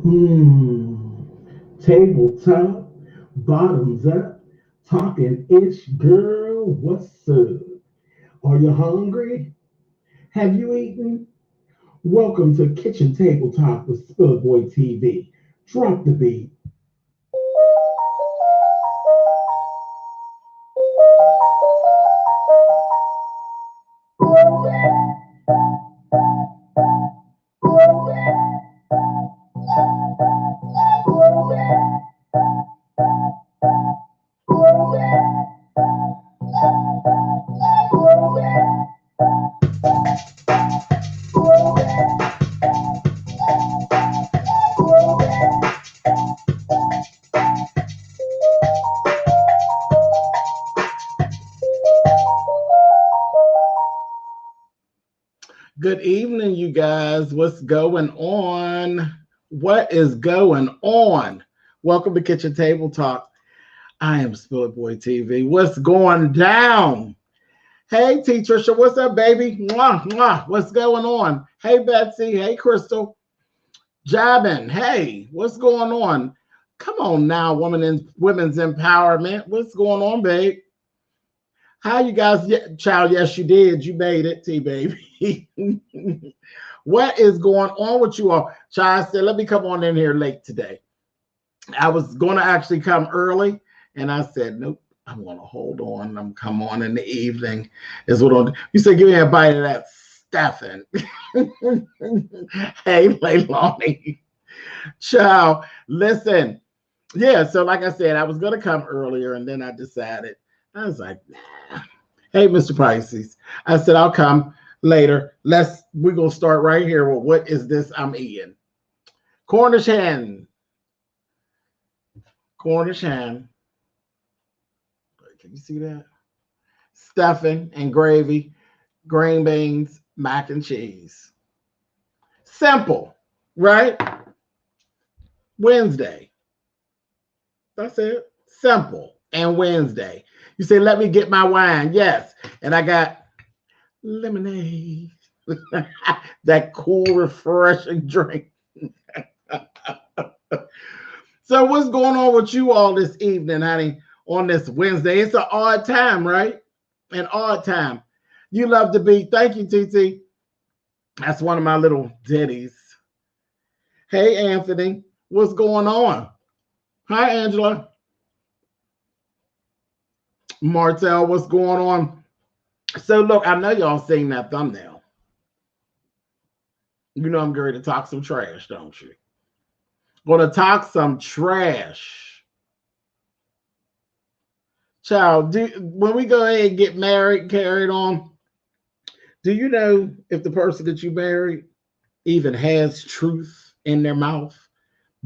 Hmm. Tabletop, bottoms up, talking ish, girl. What's up? Are you hungry? Have you eaten? Welcome to Kitchen Table Talk with Spillitboy TV. Drop the beat. Good evening, you guys. What's going on? What is going on? Welcome to Kitchen Table Talk. I am Spillitboy TV. What's going down? Hey, T. Trisha, what's up, baby? Mwah, mwah. What's going on? Hey, Betsy. Hey, Crystal. Jabin. Hey, what's going on? Come on now, women's empowerment. What's going on, babe? How you guys? Child, yes, you did. You made it, T, baby. What is going on with you all? Child said, let me come on in here late today. I was going to actually come early, and I said, nope. I'm gonna hold on. I'm come on in the evening. Is what I'm. You said give me a bite of that stuffing. Hey, Leilani. Ciao. Listen. Yeah. So like I said, I was gonna come earlier, and then I decided I was like, nah. Hey, Mr. Pisces. I said I'll come later. We're gonna start right here with what is this I'm eating? Cornish hen. Cornish hen. Can you see that? Stuffing and gravy, green beans, mac and cheese. Simple, right? Wednesday. That's it. Simple and Wednesday. You say, let me get my wine. Yes. And I got lemonade. That cool, refreshing drink. So what's going on with you all this evening, honey? On this Wednesday. It's an odd time, right? An odd time. You love to be. Thank you, TT. That's one of my little ditties. Hey, Anthony. What's going on? Hi, Angela. Martell, what's going on? So, look, I know y'all seen that thumbnail. You know I'm going to talk some trash, don't you? Going to talk some trash. Child, when we go ahead and get married, carried on, do you know if the person that you married even has truth in their mouth?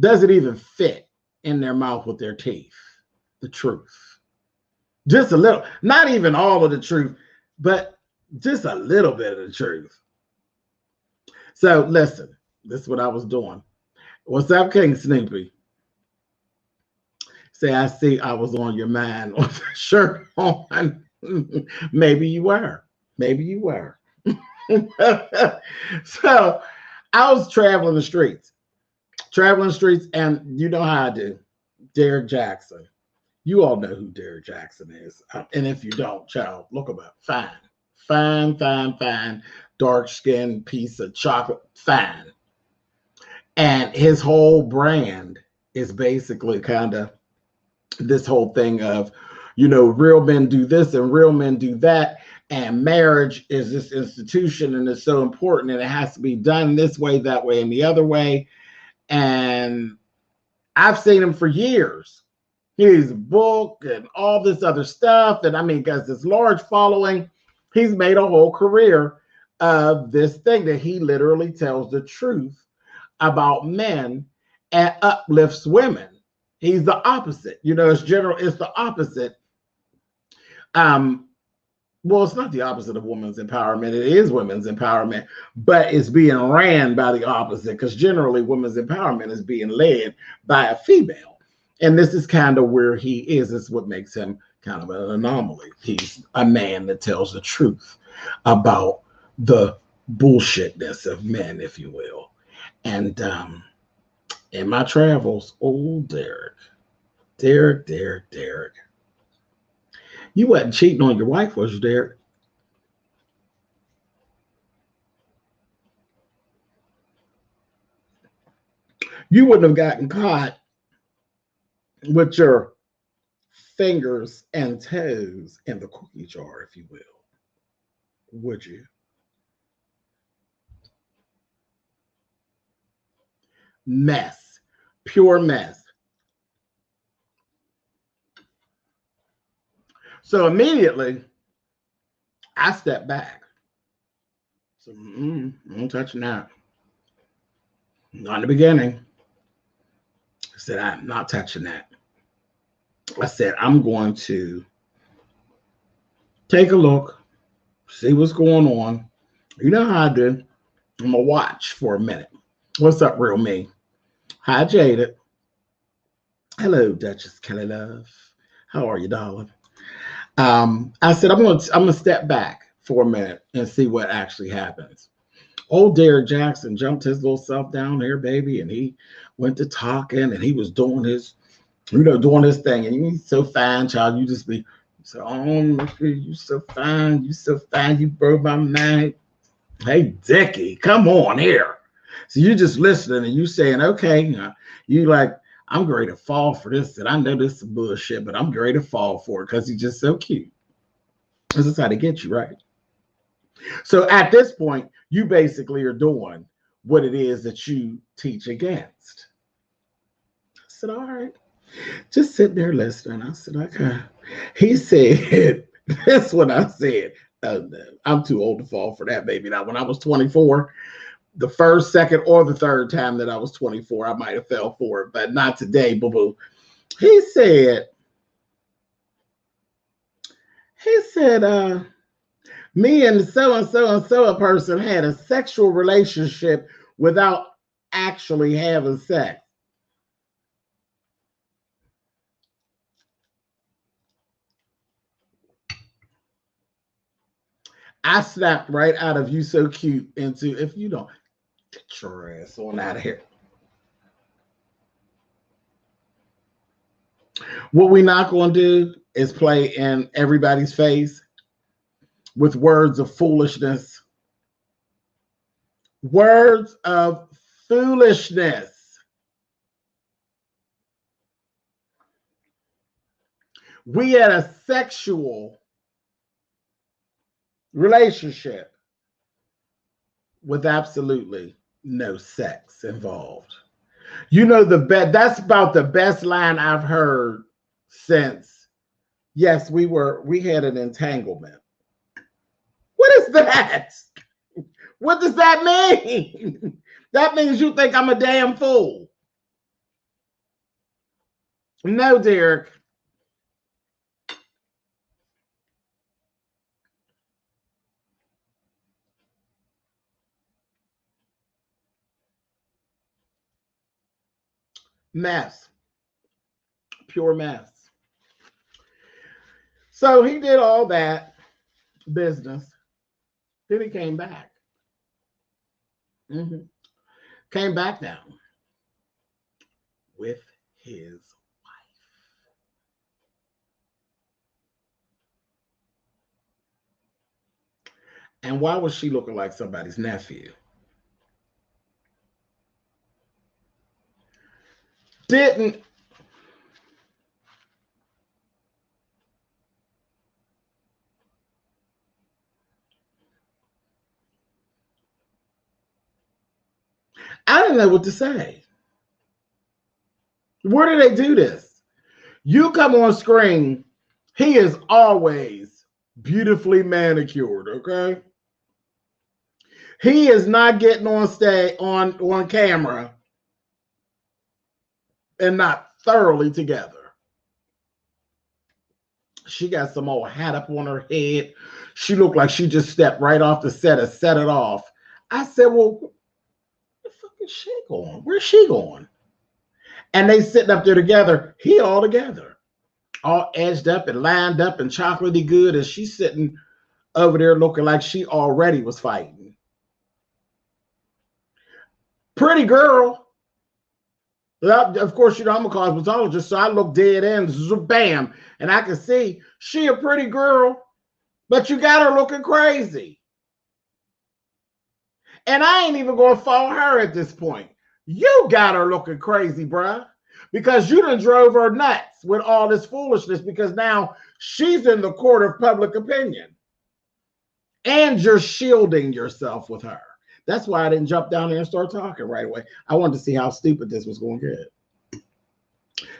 Does it even fit in their mouth with their teeth? The truth. Just a little, not even all of the truth, but just a little bit of the truth. So listen, this is what I was doing. What's up, King Snoopy? Say, I see I was on your mind with the shirt on. Maybe you were. Maybe you were. So I was traveling the streets, and you know how I do. Derrick Jaxn. You all know who Derrick Jaxn is. And if you don't, child, look him up. Fine. Dark skinned piece of chocolate. Fine. And his whole brand is basically kind of this whole thing of, real men do this and real men do that. And marriage is this institution and it's so important and it has to be done this way, that way, and the other way. And I've seen him for years. He's a book and all this other stuff. And I mean, because this large following, he's made a whole career of this thing that he literally tells the truth about men and uplifts women. He's the opposite. It's the opposite. Well, it's not the opposite of women's empowerment. It is women's empowerment, but it's being ran by the opposite because generally women's empowerment is being led by a female. And this is kind of where he is. It's what makes him kind of an anomaly. He's a man that tells the truth about the bullshitness of men, if you will. And in my travels. Oh, Derrick. You wasn't cheating on your wife, was you, Derrick? You wouldn't have gotten caught with your fingers and toes in the cookie jar, if you will, would you? Mess, pure mess. So immediately, I stepped back. So, I'm touching that. Not in the beginning. I said, I'm not touching that. I said, I'm going to take a look, see what's going on. You know how I do. I'm going to watch for a minute. What's up, real me? Hi, Jaded. Hello, Duchess Kelly Love. How are you, darling? I said, I'm gonna step back for a minute and see what actually happens. Old Derrick Jaxn jumped his little self down here, baby, and he went to talking, and he was doing his, doing his thing. And he's so fine, child. You just be so, oh, you so fine, you broke my mind. Hey, Dickie, come on here. So you just listening and you saying, okay, you like, I'm ready to fall for this, and I know this is bullshit, but I'm ready to fall for it because he's just so cute. This is how to get you, right? So at this point, you basically are doing what it is that you teach against. I said, all right. Just sitting there listening. I said, okay. He said, that's what I said. Oh, no, I'm too old to fall for that, baby. Now, when I was 24, the first, second, or the third time that I was 24, I might have fell for it, but not today, boo-boo. He said, me and so a person had a sexual relationship without actually having sex. I snapped right out of you so cute into, if you don't, get your ass on out of here. What we're not going to do is play in everybody's face with words of foolishness. Words of foolishness. We had a sexual relationship with absolutely no sex involved. That's about the best line I've heard since, yes, we had an entanglement. What is that? What does that mean? That means you think I'm a damn fool. No, Derrick. Mess. Pure mess. So he did all that business. Then he came back. Came back down with his wife. And why was she looking like somebody's nephew? Didn't I didn't know what to say. Where do they do this? You come on screen, he is always beautifully manicured, okay? He is not getting on camera and not thoroughly together. She got some old hat up on her head. She looked like she just stepped right off the set and set it off. I said, well, where the fuck is she going? Where's she going? And they sitting up there together, he all together, all edged up and lined up and chocolatey good, and she's sitting over there looking like she already was fighting. Pretty girl. Well, of course, I'm a cosmetologist, so I look dead in, bam, and I can see she a pretty girl, but you got her looking crazy. And I ain't even going to follow her at this point. You got her looking crazy, bruh, because you done drove her nuts with all this foolishness, because now she's in the court of public opinion. And you're shielding yourself with her. That's why I didn't jump down there and start talking right away. I wanted to see how stupid this was going to get.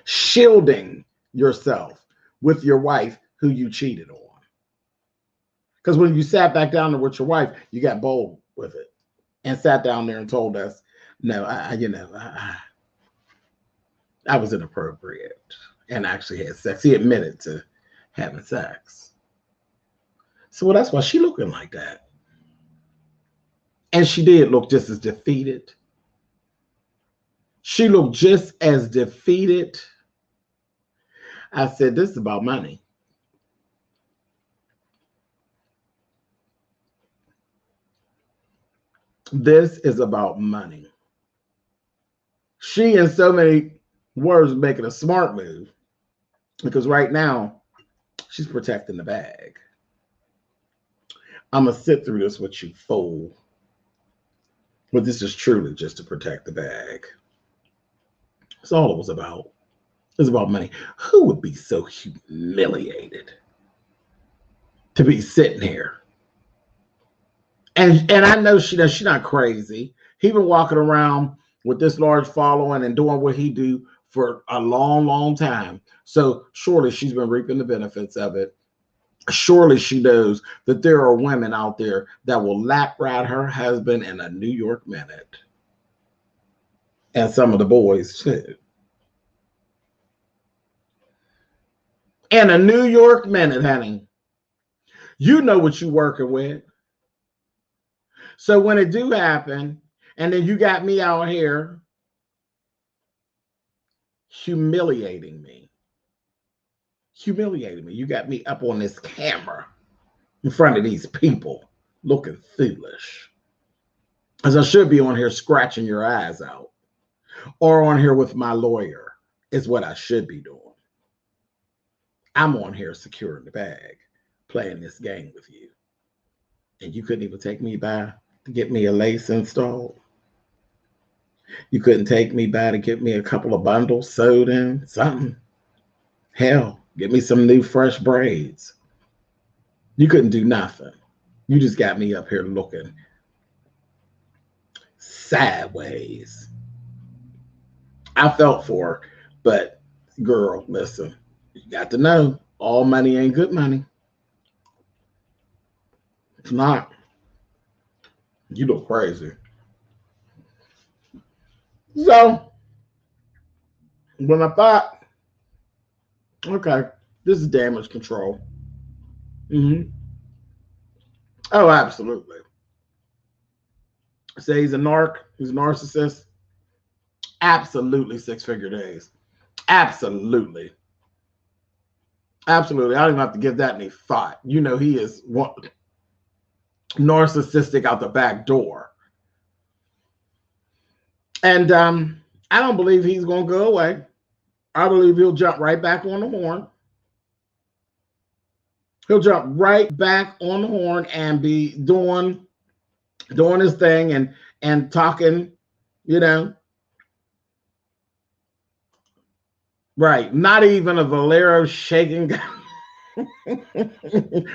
Shielding yourself with your wife who you cheated on. Because when you sat back down there with your wife, you got bold with it and sat down there and told us, no, I was inappropriate and actually had sex. He admitted to having sex. So that's why she looking like that. And she did look just as defeated. She looked just as defeated. I said, this is about money. This is about money. She, in so many words, making a smart move, because right now she's protecting the bag. I'm going to sit through this with you, fool. But this is truly just to protect the bag. That's all it was about. It was about money. Who would be so humiliated to be sitting here? And I know she's not crazy. He been walking around with this large following and doing what he do for a long, long time. So surely she's been reaping the benefits of it. Surely she knows that there are women out there that will lap ride her husband in a New York minute. And some of the boys too. In a New York minute, honey. You know what you're working with. So when it do happen, and then you got me out here humiliating me. Humiliating me. You got me up on this camera in front of these people looking foolish. As I should be on here scratching your eyes out. Or on here with my lawyer is what I should be doing. I'm on here securing the bag, playing this game with you. And you couldn't even take me by to get me a lace installed. You couldn't take me by to get me a couple of bundles sewed in, something. Hell, get me some new fresh braids. You couldn't do nothing. You just got me up here looking sideways. I felt for her, but girl, listen, you got to know all money ain't good money. It's not. You look crazy. So, when I thought, okay, this is damage control. Oh, absolutely. Say he's a narc, he's a narcissist. Absolutely 6-figure days. Absolutely. Absolutely. I don't even have to give that any thought. You know, he is narcissistic out the back door. And I don't believe he's going to go away. I believe he'll jump right back on the horn. He'll jump right back on the horn and be doing his thing and talking, you know. Right. Not even a Valero shaking guy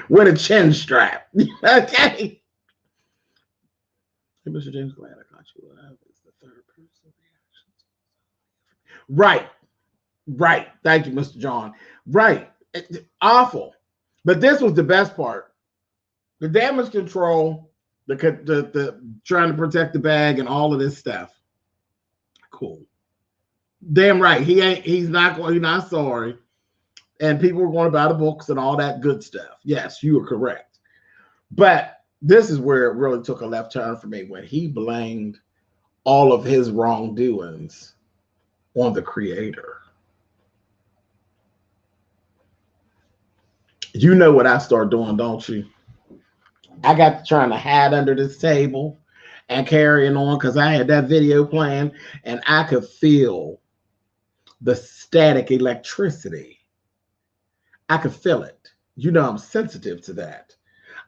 with a chin strap. Okay. Hey, Mr. James, glad I caught you alive. It's the third person reaction. Right. Right. Thank you, Mr. John. Right. Awful. But this was the best part. The damage control, the trying to protect the bag and all of this stuff. Cool. Damn right. He's not sorry. And people are going to buy the books and all that good stuff. Yes, you are correct. But this is where it really took a left turn for me, when he blamed all of his wrongdoings on the creator. You know what I start doing, don't you? I got trying to hide under this table and carrying on because I had that video playing and I could feel the static electricity. I could feel it. You know, I'm sensitive to that.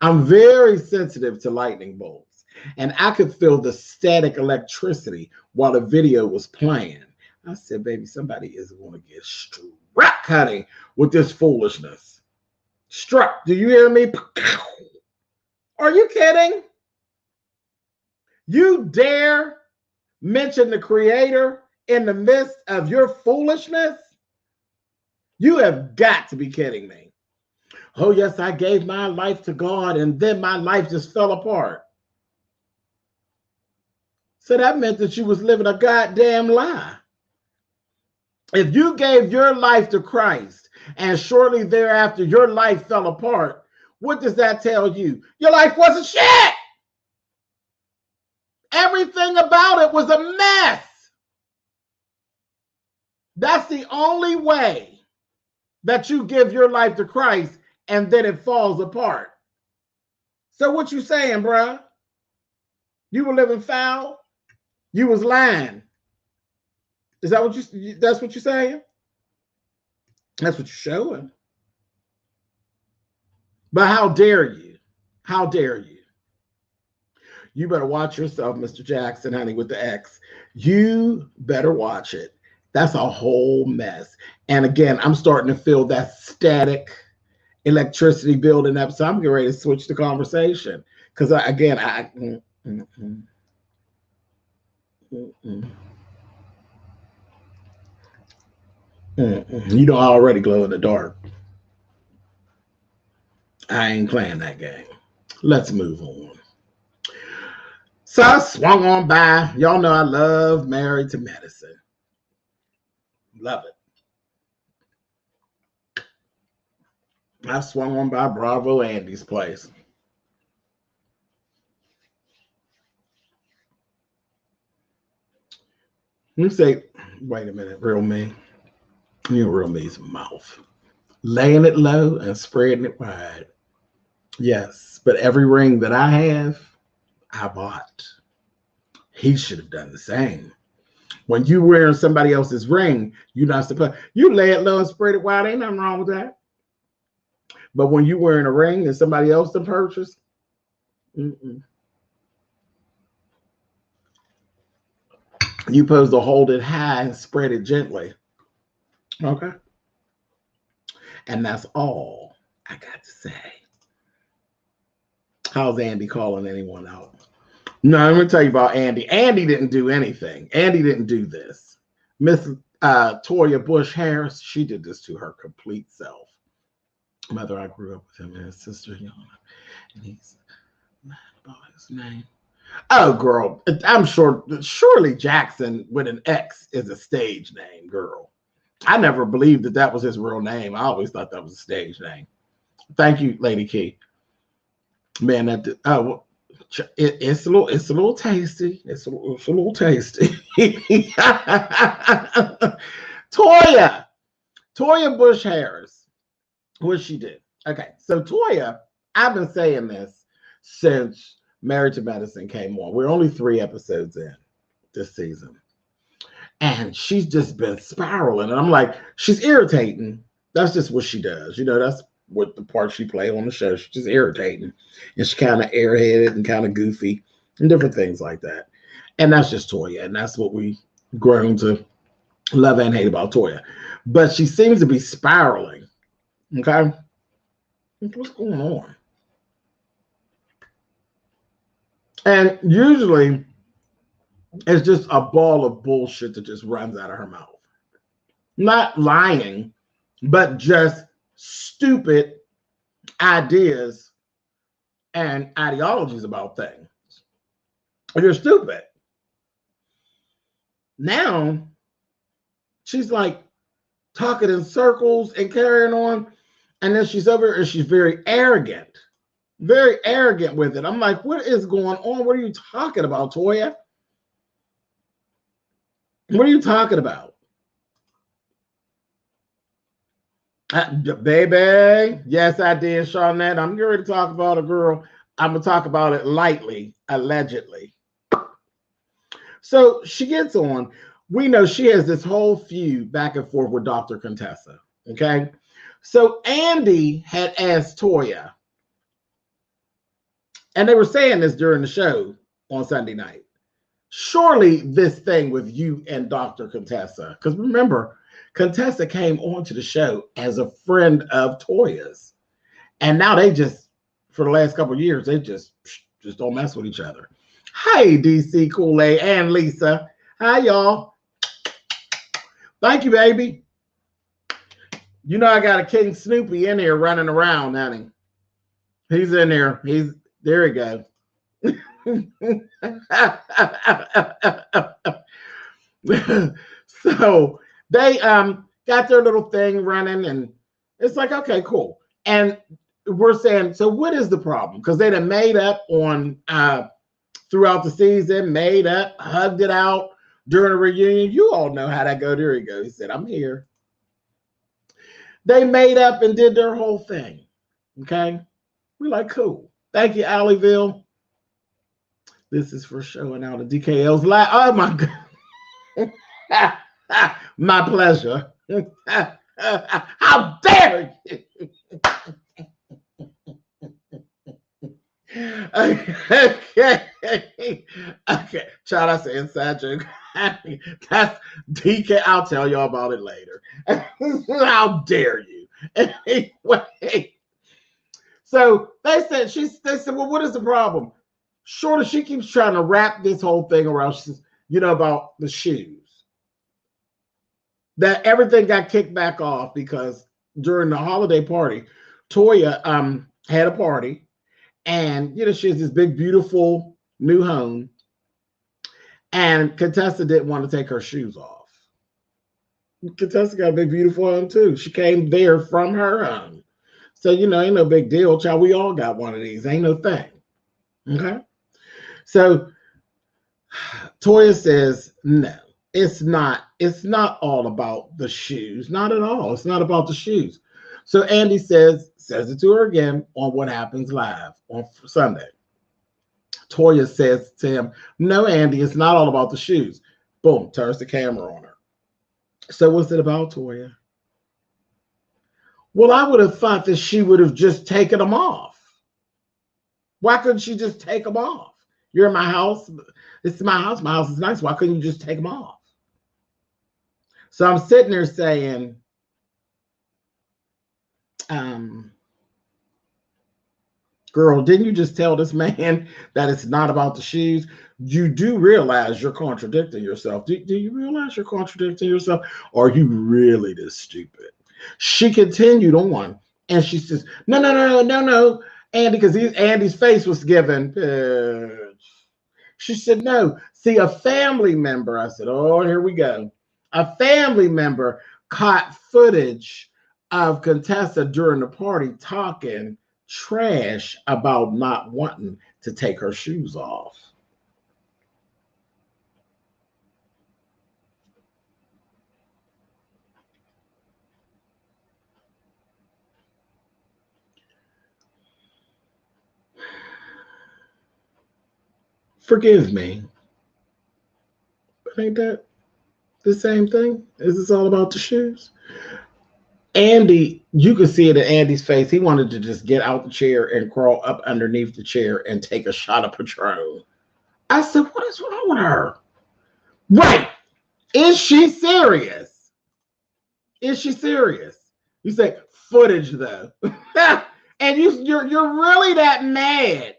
I'm very sensitive to lightning bolts. And I could feel the static electricity while the video was playing. I said, baby, somebody is going to get struck, honey, with this foolishness. Struck. Do you hear me? Are you kidding? You dare mention the Creator in the midst of your foolishness? You have got to be kidding me. Oh, yes, I gave my life to God, and then my life just fell apart. So that meant that you was living a goddamn lie. If you gave your life to Christ, and shortly thereafter your life fell apart, what does that tell you? Your life wasn't shit. Everything about it was a mess. That's the only way that you give your life to Christ and then it falls apart. So what you saying, bruh? You were living foul? You was lying. Is that what that's what you're saying? That's what you're showing. But how dare you? How dare you? You better watch yourself, Mr. Jaxn, honey, with the X. You better watch it. That's a whole mess. And again, I'm starting to feel that static electricity building up. So I'm getting ready to switch the conversation. Because you know, I already glow in the dark. I ain't playing that game. Let's move on. So I swung on by. Y'all know I love Married to Medicine. Love it. I swung on by Bravo Andy's place. You say, wait a minute, real me. You real me's mouth. Laying it low and spreading it wide. Yes, but every ring that I have, I bought. He should have done the same. When you wearing somebody else's ring, you're not supposed. You lay it low and spread it wide. Ain't nothing wrong with that. But when you wearing a ring and somebody else to purchase, you're supposed to hold it high and spread it gently. Okay. And that's all I got to say. How's Andy calling anyone out? No, I'm going to tell you about Andy. Andy didn't do anything. Andy didn't do this. Miss Toya Bush Harris, she did this to her complete self. Mother, I grew up with him and his sister, Yana, and he's mad about his name. Oh, girl, I'm sure, surely Jaxn with an X is a stage name, girl. I never believed that that was his real name. I always thought that was a stage name. Thank you, Lady Key. Man, it's a little tasty. It's a little tasty. Toya Bush Harris. What she did? Okay, so Toya, I've been saying this since Married to Medicine came on. We're only 3 episodes in this season. And she's just been spiraling. And I'm like, she's irritating. That's just what she does. You know, that's what the part she played on the show. She's just irritating. And she's kind of airheaded and kind of goofy and different things like that. And that's just Toya. And that's what we grown to love and hate about Toya. But she seems to be spiraling. Okay? What's going on? And usually it's just a ball of bullshit that just runs out of her mouth. Not lying, but just stupid ideas and ideologies about things. You're stupid. Now, she's like talking in circles and carrying on. And then she's over and she's very arrogant with it. I'm like, what is going on? What are you talking about, Toya? What are you talking about? Baby, yes, I did, Shawnette. I'm getting ready to talk about a girl. I'm going to talk about it lightly, allegedly. So she gets on. we know she has this whole feud back and forth with Dr. Contessa. Okay. So Andy had asked Toya, and they were saying this during the show on Sunday night. Surely this thing with you and Dr. Contessa, because remember, Contessa came onto the show as a friend of Toya's. And now they just, for the last couple of years, they just don't mess with each other. Hey, DC Kool-Aid and Lisa. Hi, y'all. Thank you, baby. You know I got a King Snoopy in here running around, honey. He's in there. There he goes. So they got their little thing running, and it's like, okay, cool. And we're saying, so what is the problem? Because they done made up on throughout the season, made up, hugged it out during a reunion. You all know how that go. There he goes. He said, I'm here. They made up and did their whole thing. Okay. We're like, cool. Thank you, Alleyville. This is for showing out the DKL's live. Oh my God. My pleasure. How dare you? Okay. Child, that's an inside joke. That's DK. I'll tell y'all about it later. How dare you? Anyway. So they said, well, what is the problem? Shorter, she keeps trying to wrap this whole thing around, about the shoes. That everything got kicked back off because during the holiday party, Toya had a party, and she has this big, beautiful new home, and Contessa didn't want to take her shoes off. Contessa got a big, beautiful home too. She came there from her home. So, ain't no big deal, child. We all got one of these. Ain't no thing. Okay? So, Toya says, no, it's not. It's not all about the shoes. Not at all. It's not about the shoes. So, Andy says it to her again on What Happens Live on Sunday. Toya says to him, no, Andy, it's not all about the shoes. Boom, turns the camera on her. So, what's it about, Toya? Well, I would have thought that she would have just taken them off. Why couldn't she just take them off? You're in my house. This is my house. My house is nice. Why couldn't you just take them off? So I'm sitting there saying, girl, didn't you just tell this man that it's not about the shoes? You do realize you're contradicting yourself. Do you realize you're contradicting yourself? Or are you really this stupid? She continued on, and she says, no, Andy, because Andy's face was given. She said, no. See, a family member, I said, oh, here we go. A family member caught footage of Contessa during the party talking trash about not wanting to take her shoes off. Forgive me, but ain't that the same thing? Is this all about the shoes? Andy, you could see it in Andy's face. He wanted to just get out the chair and crawl up underneath the chair and take a shot of Patron. I said, what is wrong with her? Right. Is she serious? Is she serious? You say footage though. And you're really that mad.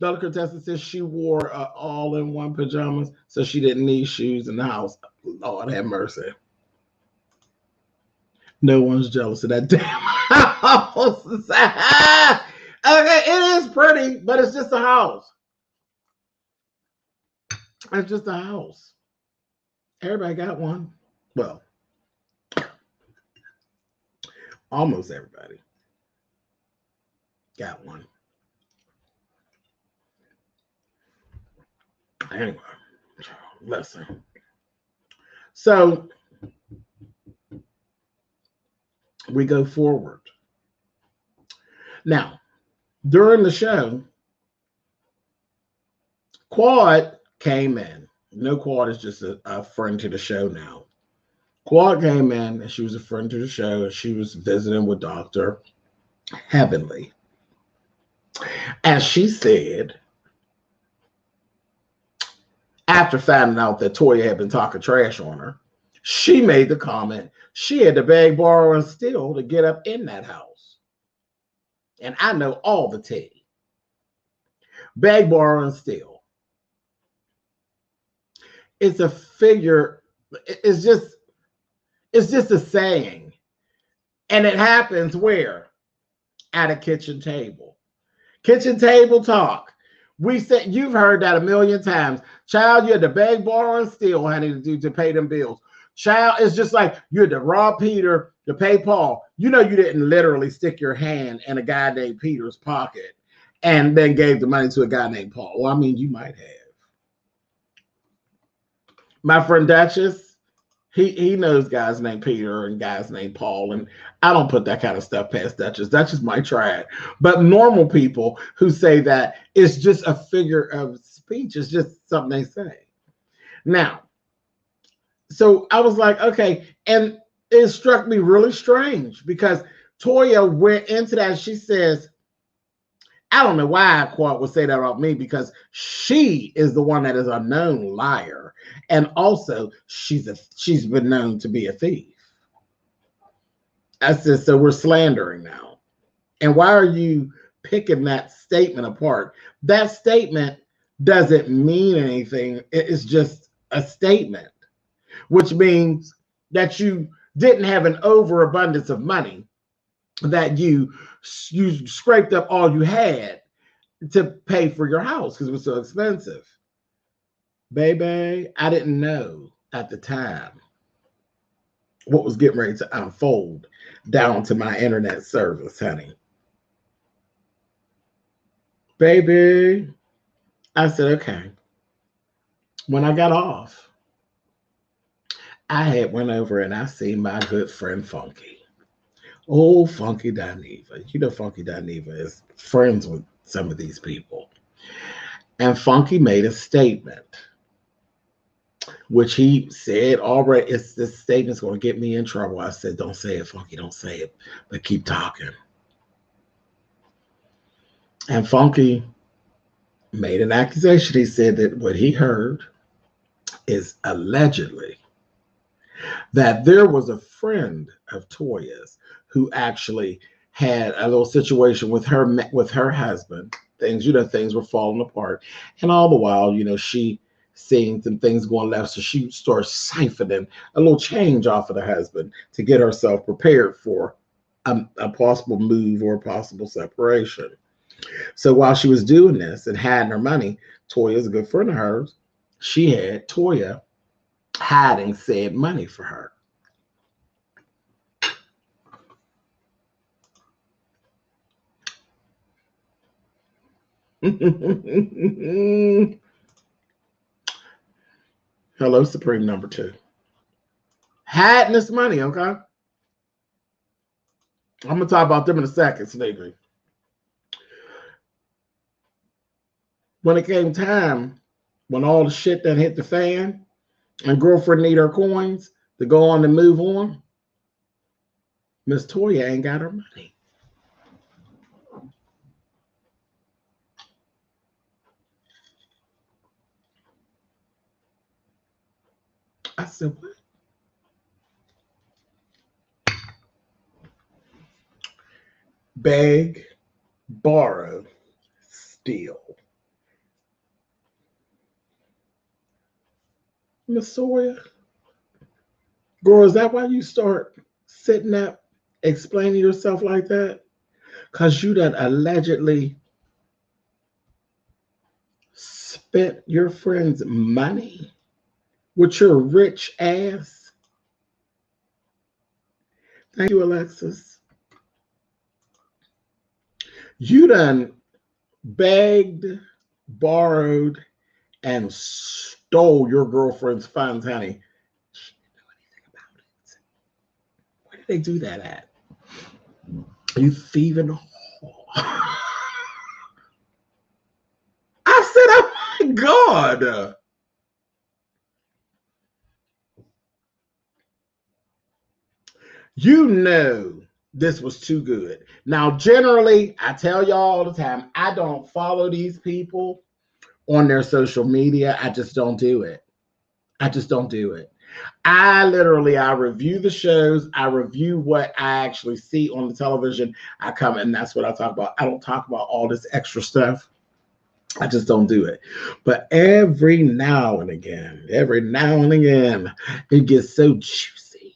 Dr. Contessa says she wore all-in-one pajamas, so she didn't need shoes in the house. Lord have mercy. No one's jealous of that damn house. Okay, it is pretty, but it's just a house. It's just a house. Everybody got one. Well, almost everybody got one. Anyway, listen. So we go forward. Now, during the show, Quad came in. No, Quad is just a friend to the show now. Quad came in and she was a friend to the show, and she was visiting with Dr. Heavenly. And she said, after finding out that Toya had been talking trash on her, she made the comment she had to beg, borrow, and steal to get up in that house. And I know all the tea. Beg, borrow, and steal. It's a figure. It's just a saying. And it happens where? At a kitchen table. Kitchen table talk. We said, you've heard that a million times. Child, you had to beg, borrow, and steal, honey, to pay them bills. Child, it's just like you had to rob Peter to pay Paul. You know, you didn't literally stick your hand in a guy named Peter's pocket and then gave the money to a guy named Paul. Well, I mean, you might have. My friend Duchess, he knows guys named Peter and guys named Paul, and I don't put that kind of stuff past Duchess. Duchess might try it. But normal people who say that, it's just a figure of speech. It's just something they say. Now, so I was like, okay. And it struck me really strange because Toya went into that. She says, I don't know why Quad would say that about me, because she is the one that is a known liar. And also she's been known to be a thief. I said, so we're slandering now. And why are you picking that statement apart? That statement doesn't mean anything. It's just a statement, which means that you didn't have an overabundance of money, that you scraped up all you had to pay for your house because it was so expensive. Baby, I didn't know at the time what was getting ready to unfold down to my internet service, honey. Baby, I said, okay. When I got off, I had went over and I seen my good friend Funky. Oh, Funky Dineva. You know Funky Dineva is friends with some of these people. And Funky made a statement, which he said already, this statement's going to get me in trouble. I said, don't say it, Funky, don't say it, but keep talking. And Funky made an accusation. He said that what he heard is allegedly that there was a friend of Toya's who actually had a little situation with her husband. Things were falling apart. And all the while, she seeing some things going left. So she starts siphoning a little change off of the husband to get herself prepared for a possible move or a possible separation. So while she was doing this and hiding her money, Toya's a good friend of hers. She had Toya hiding said money for her. Hello, Supreme number 2. Hiding this money, okay? I'm going to talk about them in a second, Sneaky. When it came time, when all the shit that hit the fan and girlfriend need her coins to go on and move on, Miss Toya ain't got her money. I said, what? Beg, borrow, steal. Miss Toya, girl, is that why you start sitting up explaining yourself like that? Because you done allegedly spent your friend's money with your rich ass? Thank you, Alexis. You done begged, borrowed, and stole your girlfriend's funds, honey. She didn't know anything about it. Where did they do that at? You thieving whore. I said, oh my God. You know this was too good. Now, generally, I tell y'all all the time, I don't follow these people on their social media. I just don't do it. I just don't do it. I review the shows. I review what I actually see on the television. I come and that's what I talk about. I don't talk about all this extra stuff. I just don't do it. But every now and again, it gets so juicy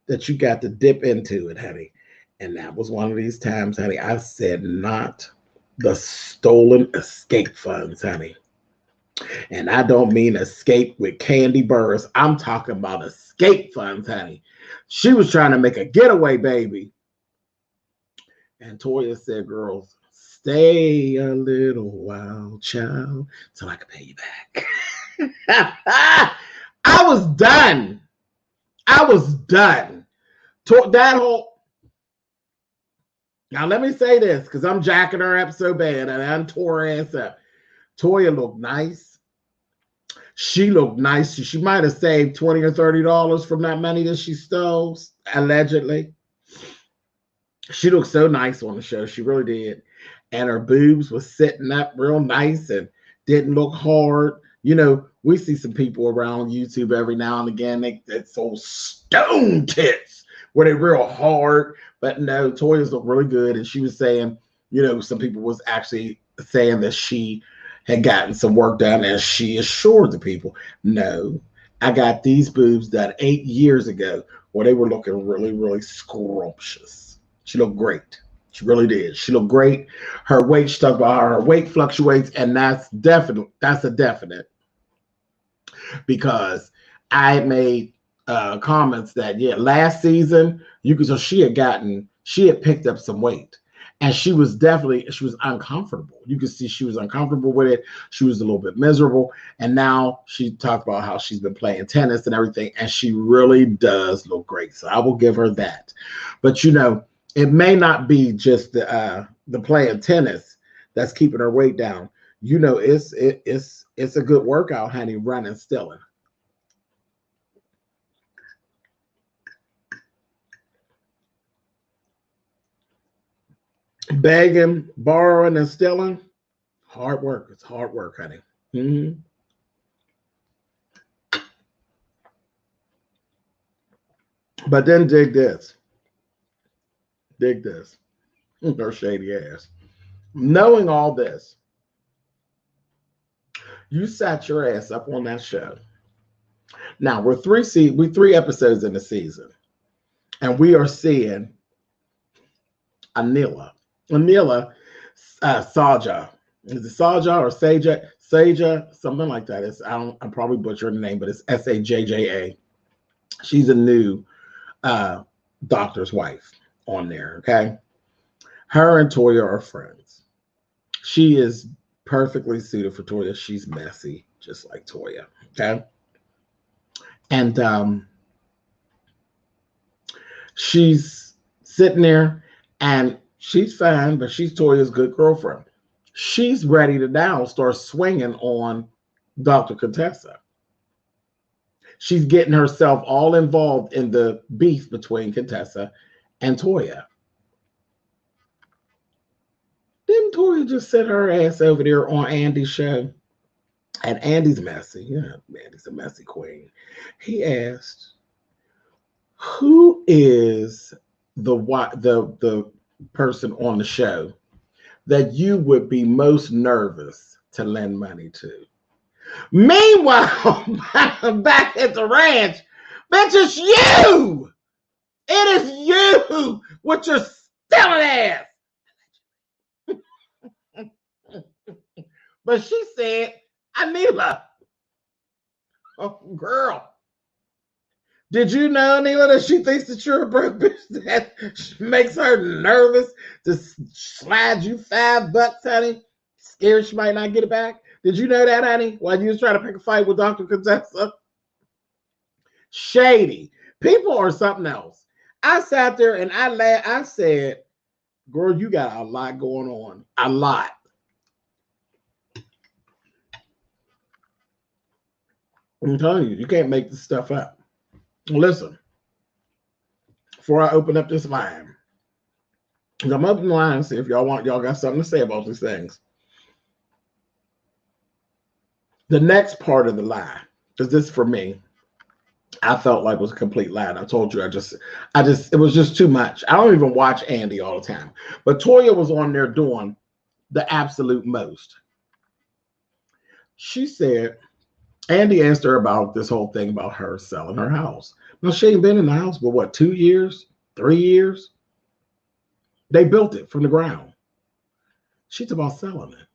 that you got to dip into it, honey. And that was one of these times, honey. I said, not the stolen escape funds, honey. And I don't mean escape with candy burrs. I'm talking about escape funds, honey. She was trying to make a getaway, baby. And Toya said, girls, stay a little while, child, till I can pay you back. I was done. That whole. Now, let me say this, because I'm jacking her up so bad, and I tore her ass up. Toya looked nice. She looked nice. She might have saved $20 or $30 from that money that she stole, allegedly. She looked so nice on the show. She really did. And her boobs was sitting up real nice and didn't look hard. You know, we see some people around YouTube every now and again. That's so stone tits where they're real hard. But no, Toya's look really good. And she was saying, you know, some people was actually saying that she had gotten some work done, and she assured the people, no, I got these boobs done 8 years ago where they were looking really, really scrumptious. She looked great. She really did. She looked great. Her weight, she talked about how her weight fluctuates, and that's a definite. Because I made comments that, yeah, last season, you could tell she had picked up some weight. And she was uncomfortable. You could see she was uncomfortable with it. She was a little bit miserable. And now she talked about how she's been playing tennis and everything. And she really does look great. So I will give her that. But, you know, it may not be just the playing tennis that's keeping her weight down. You know, it's a good workout, honey, running stilling. Begging, borrowing, and stealing, hard work. It's hard work, honey. Mm-hmm. But then dig this. Her shady ass. Knowing all this, you sat your ass up on that show. Now we're three episodes in the season, and we are seeing Anila Saja. Is it Saja or Saja? Saja, something like that. I'm probably butchering the name, but it's Sajja. She's a new doctor's wife on there. Okay, her and Toya are friends. She is perfectly suited for Toya. She's messy, just like Toya. Okay, and she's sitting there, and she's fine, but she's Toya's good girlfriend. She's ready to now start swinging on Dr. Contessa. She's getting herself all involved in the beef between Contessa and Toya. Didn't Toya just sit her ass over there on Andy's show? And Andy's messy. Yeah, Andy's a messy queen. He asked, who is the person on the show that you would be most nervous to lend money to? Meanwhile, back at the ranch, bitch, it's you. It is you with your stealing ass. But she said, Anila, oh, girl, did you know, Anila, that she thinks that you're a broke bitch that makes her nervous to slide you $5, honey? Scared she might not get it back? Did you know that, honey? While you was trying to pick a fight with Dr. Contessa? Shady. People are something else. I sat there and I laughed. I said, girl, you got a lot going on. A lot. I'm telling you, you can't make this stuff up. Listen, before I open up this line. I'm opening the line and see if y'all got something to say about these things. The next part of the lie, because this for me, I felt like was a complete lie. And I told you, it was just too much. I don't even watch Andy all the time, but Toya was on there doing the absolute most. She said, Andy asked her about this whole thing about her selling her house. Now, she ain't been in the house for what, 2 years, 3 years? They built it from the ground. She's about selling it.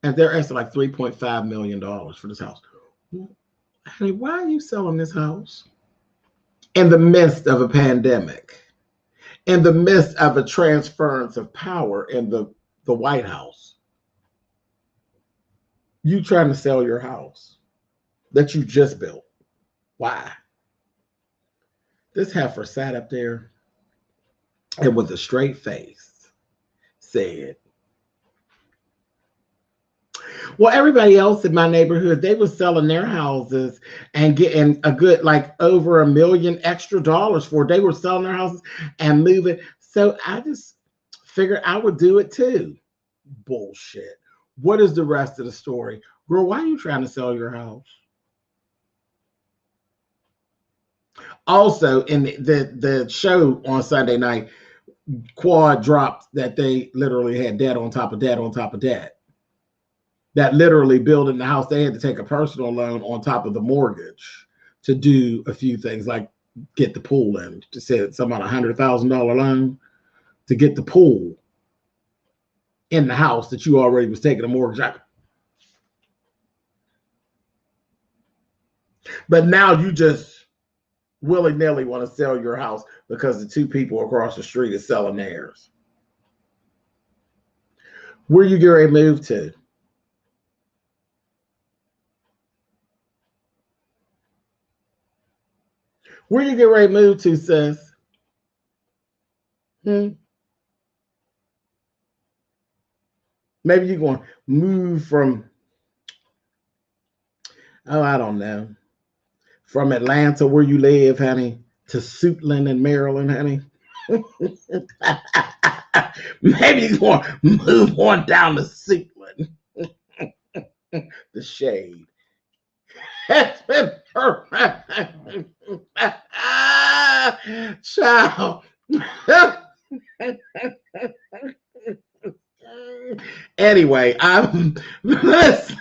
And they're asking like $3.5 million for this house. Honey, why are you selling this house? In the midst of a pandemic, in the midst of a transference of power in the White House. You trying to sell your house that you just built. Why? This heifer sat up there and with a straight face said, well, everybody else in my neighborhood, they were selling their houses and getting a good, like over $1 million extra for it. They were selling their houses and moving. So I just figured I would do it too. Bullshit. What is the rest of the story? Girl, why are you trying to sell your house? Also, in the show on Sunday night, Quad dropped that they literally had debt on top of debt on top of debt. That literally building the house, they had to take a personal loan on top of the mortgage to do a few things like get the pool in. To say it's about $100,000 loan to get the pool in the house that you already was taking a mortgage out. But now you just willy-nilly want to sell your house because the two people across the street is selling theirs. Where you get ready to move to? Where you get ready to move to, sis? Maybe you're going to move from, oh, I don't know, from Atlanta where you live, honey, to Suitland in Maryland, honey. Maybe you're going to move on down to Suitland. The shade. That's been perfect. Child. Anyway, I'm listen.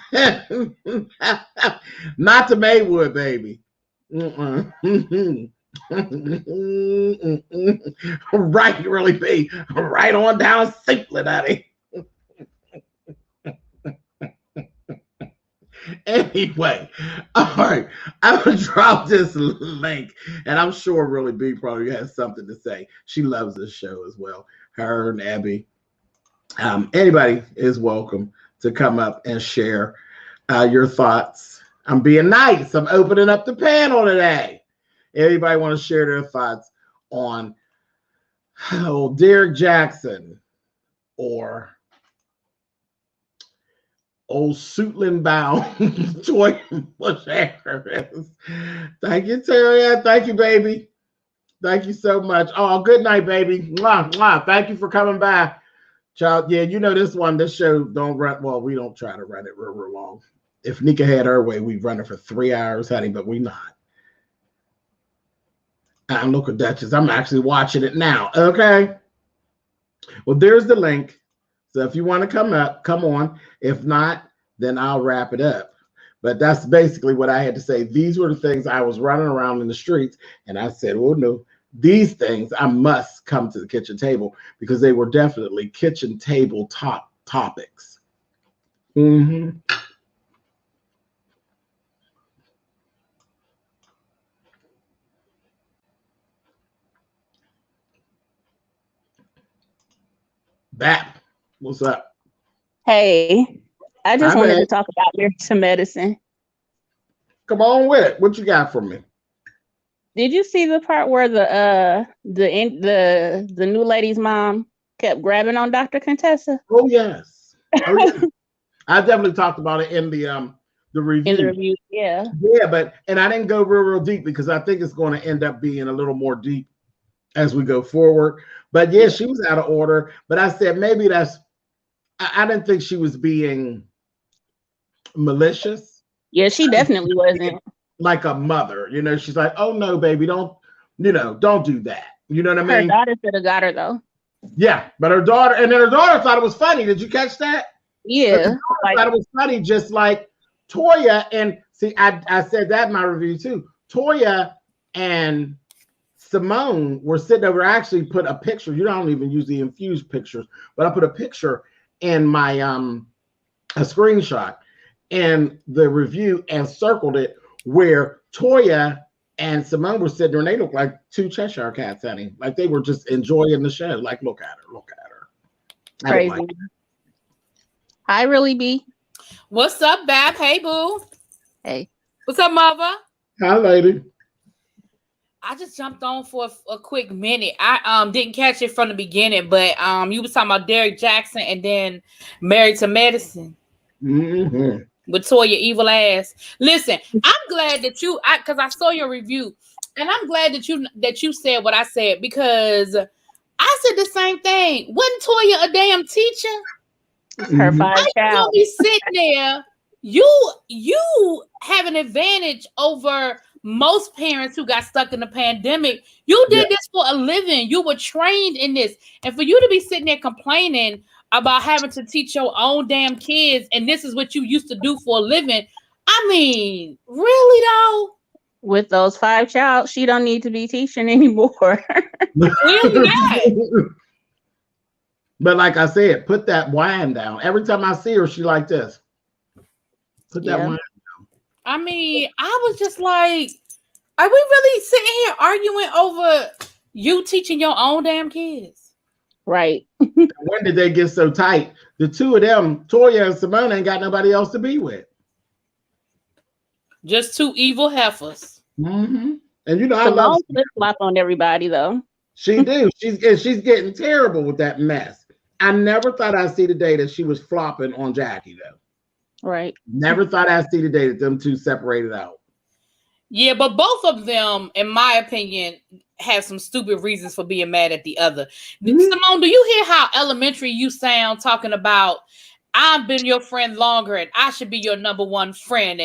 Not to Maywood, baby. Right, really be right on down Suitland, honey. Anyway, all right, I'm gonna drop this link, and I'm sure Really B probably has something to say. She loves this show as well. Her and Abby. Anybody is welcome to come up and share your thoughts. I'm being nice. I'm opening up the panel today. Anybody want to share their thoughts on Derrick Jaxn or old Suitland bound Toya Bush Harris? Thank you, Toya. Thank you, baby. Thank you so much. Oh, good night, baby. Mwah, mwah. Thank you for coming by. Child, yeah, you know this show don't run, well, we don't try to run it real long. If Nika had her way, we'd run it for 3 hours, honey, but we not. I'm looking, Duchess. I'm actually watching it now, okay? Well, there's the link. So if you want to come up, come on. If not, then I'll wrap it up. But that's basically what I had to say. These were the things I was running around in the streets, and I said, well, no, these things I must come to the kitchen table because they were definitely kitchen table topics. Bap, what's up? Hey, I just wanted to talk about your medicine. Come on with it. What you got for me? Did you see the part where the new lady's mom kept grabbing on Dr. Contessa? Oh yes. Oh, yeah. I definitely talked about it in the the in the review. review. Yeah. Yeah, and I didn't go real deep because I think it's going to end up being a little more deep as we go forward. But yeah, she was out of order. But I said maybe I didn't think she was being malicious. Yeah, she definitely wasn't. Like a mother, she's like, oh no, baby, don't do that. You know what I Her mean? daughter should have got her though. Yeah, but her daughter thought it was funny. Did you catch that? Yeah. Thought it was funny, just like Toya. And see, I said that in my review too. Toya and Simone were sitting over. I actually put a picture. You don't even usually infuse pictures, but I put a picture in my a screenshot in the review and circled it where Toya and Simone were sitting there, and they looked like two Cheshire cats, honey. Like they were just enjoying the show. Like, look at her. Crazy. Like Hi, really be. What's up, Bab? Hey, boo. Hey. What's up, mother? Hi, lady. I just jumped on for a quick minute. I didn't catch it from the beginning, but you was talking about Derrick Jaxn and then Married to Medicine. Mm-hmm. With Toya evil ass. Listen, I'm glad that because I saw your review, and I'm glad that you said what I said, because I said the same thing. Wasn't Toya a damn teacher? Her 5 child. Gonna be sitting there. You have an advantage over most parents who got stuck in the pandemic. You did this for a living. You were trained in this, and for you to be sitting there complaining about having to teach your own damn kids, and this is what you used to do for a living. I mean, really though? With those 5 child, she don't need to be teaching anymore. Really not. But like I said, put that wine down. Every time I see her, she like this. Put that wine down. I mean, I was just like, are we really sitting here arguing over you teaching your own damn kids? Right. When did they get so tight? The two of them, Toya and Simone, ain't got nobody else to be with. Just 2 evil heifers. Mm-hmm. And I Simone love flip-flop on everybody though. She do. She's getting terrible with that mess. I never thought I'd see the day that she was flopping on Jackie though. Right. Never thought I'd see the day that them two separated out. Yeah, but both of them, in my opinion, have some stupid reasons for being mad at the other. Mm-hmm. Simone, do you hear how elementary you sound talking about I've been your friend longer and I should be your number one friend?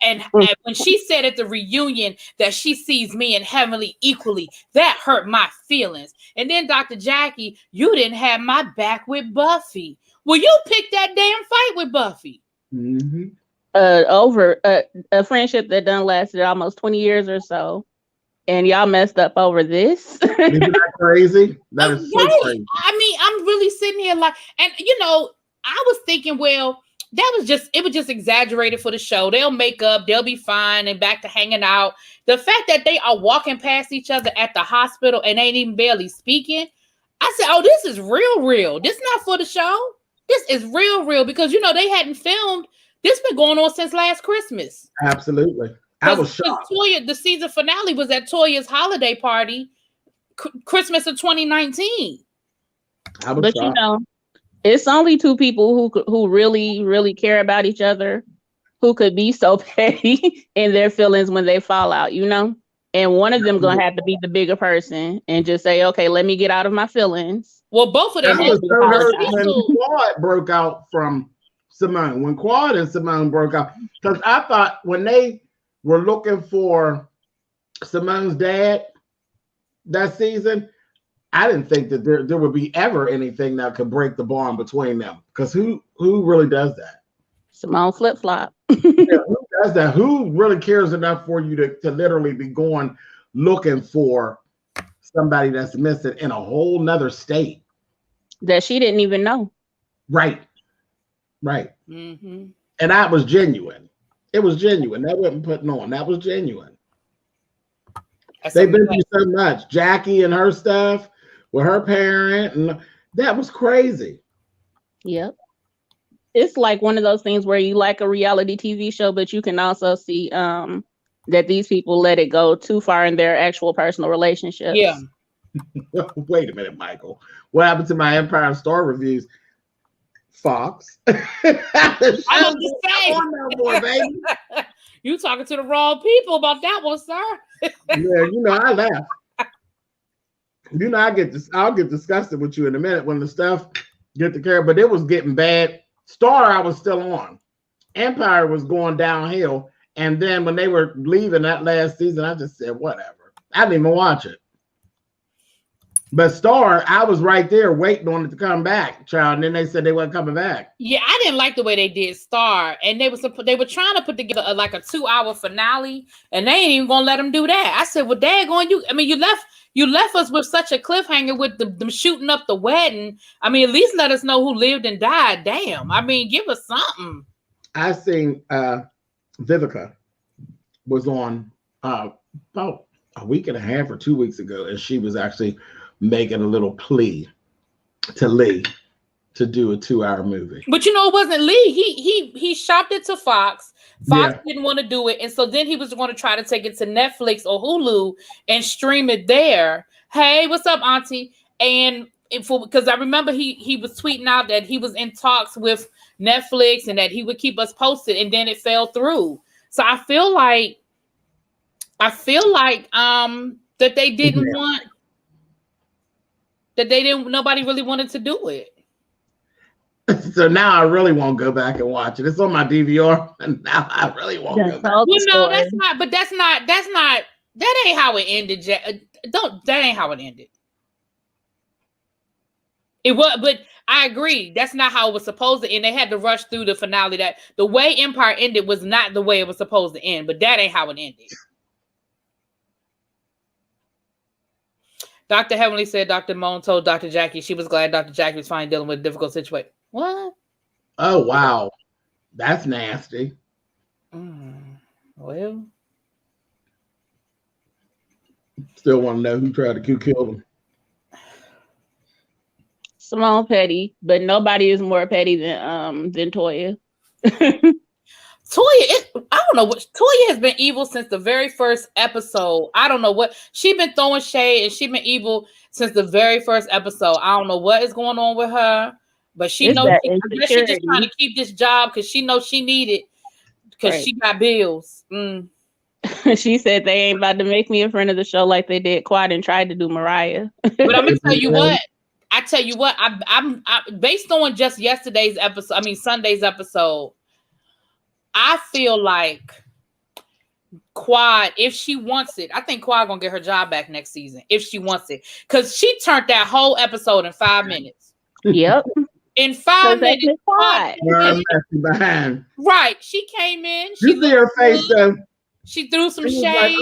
And when she said at the reunion that she sees me and Heavenly equally, that hurt my feelings. And then Dr. Jackie, you didn't have my back with Buffy. Well, you picked that damn fight with Buffy. Mm-hmm. Over a friendship that done lasted almost 20 years or so, and y'all messed up over this. Isn't that crazy? That is so crazy. I mean, I'm really sitting here like, and I was thinking, well, it was just exaggerated for the show. They'll make up, they'll be fine and back to hanging out. The fact that they are walking past each other at the hospital and ain't even barely speaking, I said, oh, this is real. This is not for the show. This is real, because they hadn't filmed. This been going on since last Christmas. Absolutely. I was shocked. Toya, the season finale was at Toya's holiday party, Christmas of 2019. I was shocked. It's only 2 people who really, really care about each other, who could be so petty in their feelings when they fall out, And one of them gonna have to be the bigger person and just say, okay, let me get out of my feelings. Well, both of them. When Quad broke out from Simone, when Quad and Simone broke out, because I thought when they were looking for Simone's dad that season, I didn't think that there would be ever anything that could break the bond between them. Because who really does that? Simone flip-flop. Who does that? Who really cares enough for you to literally be going looking for somebody that's missing in a whole nother state that she didn't even know? Right. Mm-hmm. And that was genuine. It was genuine. That wasn't putting on. That was genuine. They've been through so much. Jackie and her stuff with her parent, and that was crazy. Yep. It's like one of those things where you like a reality TV show, but you can also see that these people let it go too far in their actual personal relationships. Yeah. Wait a minute, Michael. What happened to my Empire Star reviews? Fox. I'm just saying. No more, baby. You talking to the wrong people about that one, sir. Yeah, you know I laugh. You know I'll get disgusted with you in a minute when the stuff get to care, but it was getting bad. Star I was still on. Empire was going downhill, and then when they were leaving that last season, I just said whatever. I didn't even watch it. But Star, I was right there waiting on it to come back, child. And then they said they weren't coming back. Yeah, I didn't like the way they did Star, and they were trying to put together like a 2-hour finale, and they ain't even gonna let them do that. I said, "Well, daggone you! I mean, you left us with such a cliffhanger with them shooting up the wedding. I mean, at least let us know who lived and died. Damn! I mean, give us something." I seen Vivica was on about a week and a half or 2 weeks ago, and she was actually making a little plea to Lee to do a 2-hour movie. But you know, it wasn't Lee. He shopped it to Fox. Fox didn't want to do it, and so then he was going to try to take it to Netflix or Hulu and stream it there. Hey, what's up, Auntie? And because I remember he was tweeting out that he was in talks with Netflix and that he would keep us posted, and then it fell through. So I feel like that they didn't want. That nobody really wanted to do it. So now I really won't go back and watch it. It's on my DVR, and now I really won't go back. Well, no, that's not. But that's not. That ain't how it ended. That ain't how it ended. It was, but I agree. That's not how it was supposed to end. They had to rush through the finale. That the way Empire ended was not the way it was supposed to end. But that ain't how it ended. Dr. Heavenly said Dr. Moan told Dr. Jackie she was glad Dr. Jackie was finally dealing with a difficult situation. What? Oh, wow. That's nasty. Well. Still want to know who killed him. Simone petty, but nobody is more petty than Toya. Toya, I don't know what Toya has been evil since the very first episode. I don't know what she's been throwing shade, and she's been evil since the very first episode. I don't know what is going on with her, but she knows she's just trying to keep this job because she knows she need it because she got bills. She said they ain't about to make me a friend of the show like they did Quad and tried to do Mariah. But I'm gonna tell you what. I'm based on just yesterday's episode. I mean Sunday's episode. I feel like Quad, if she wants it, I think Quad gonna get her job back next season if she wants it, because she turned that whole episode in 5 minutes. Yep, in 5 minutes. Quad. Right, she came in. You see her face though. She threw some shade,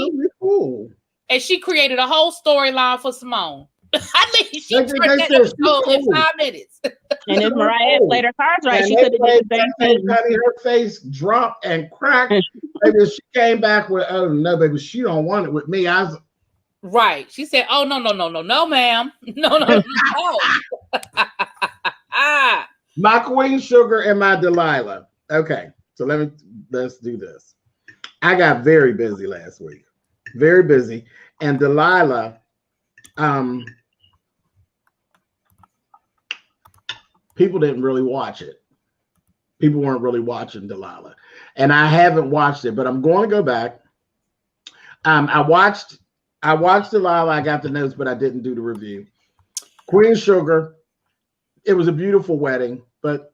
and she created a whole storyline for Simone. I mean, she turned that episode in 5 minutes. And if Mariah had played her cards right, she could have did the same thing. Her face dropped and cracked. Maybe she came back with, "Oh no, baby, she don't want it with me." I was right. She said, "Oh no, ma'am, no." My Queen Sugar and my Delilah. Okay, so let's do this. I got very busy last week, very busy, and Delilah, people didn't really watch it. People weren't really watching Delilah, and I haven't watched it, but I'm going to go back. I watched Delilah. I got the notes, but I didn't do the review. Queen Sugar. It was a beautiful wedding, but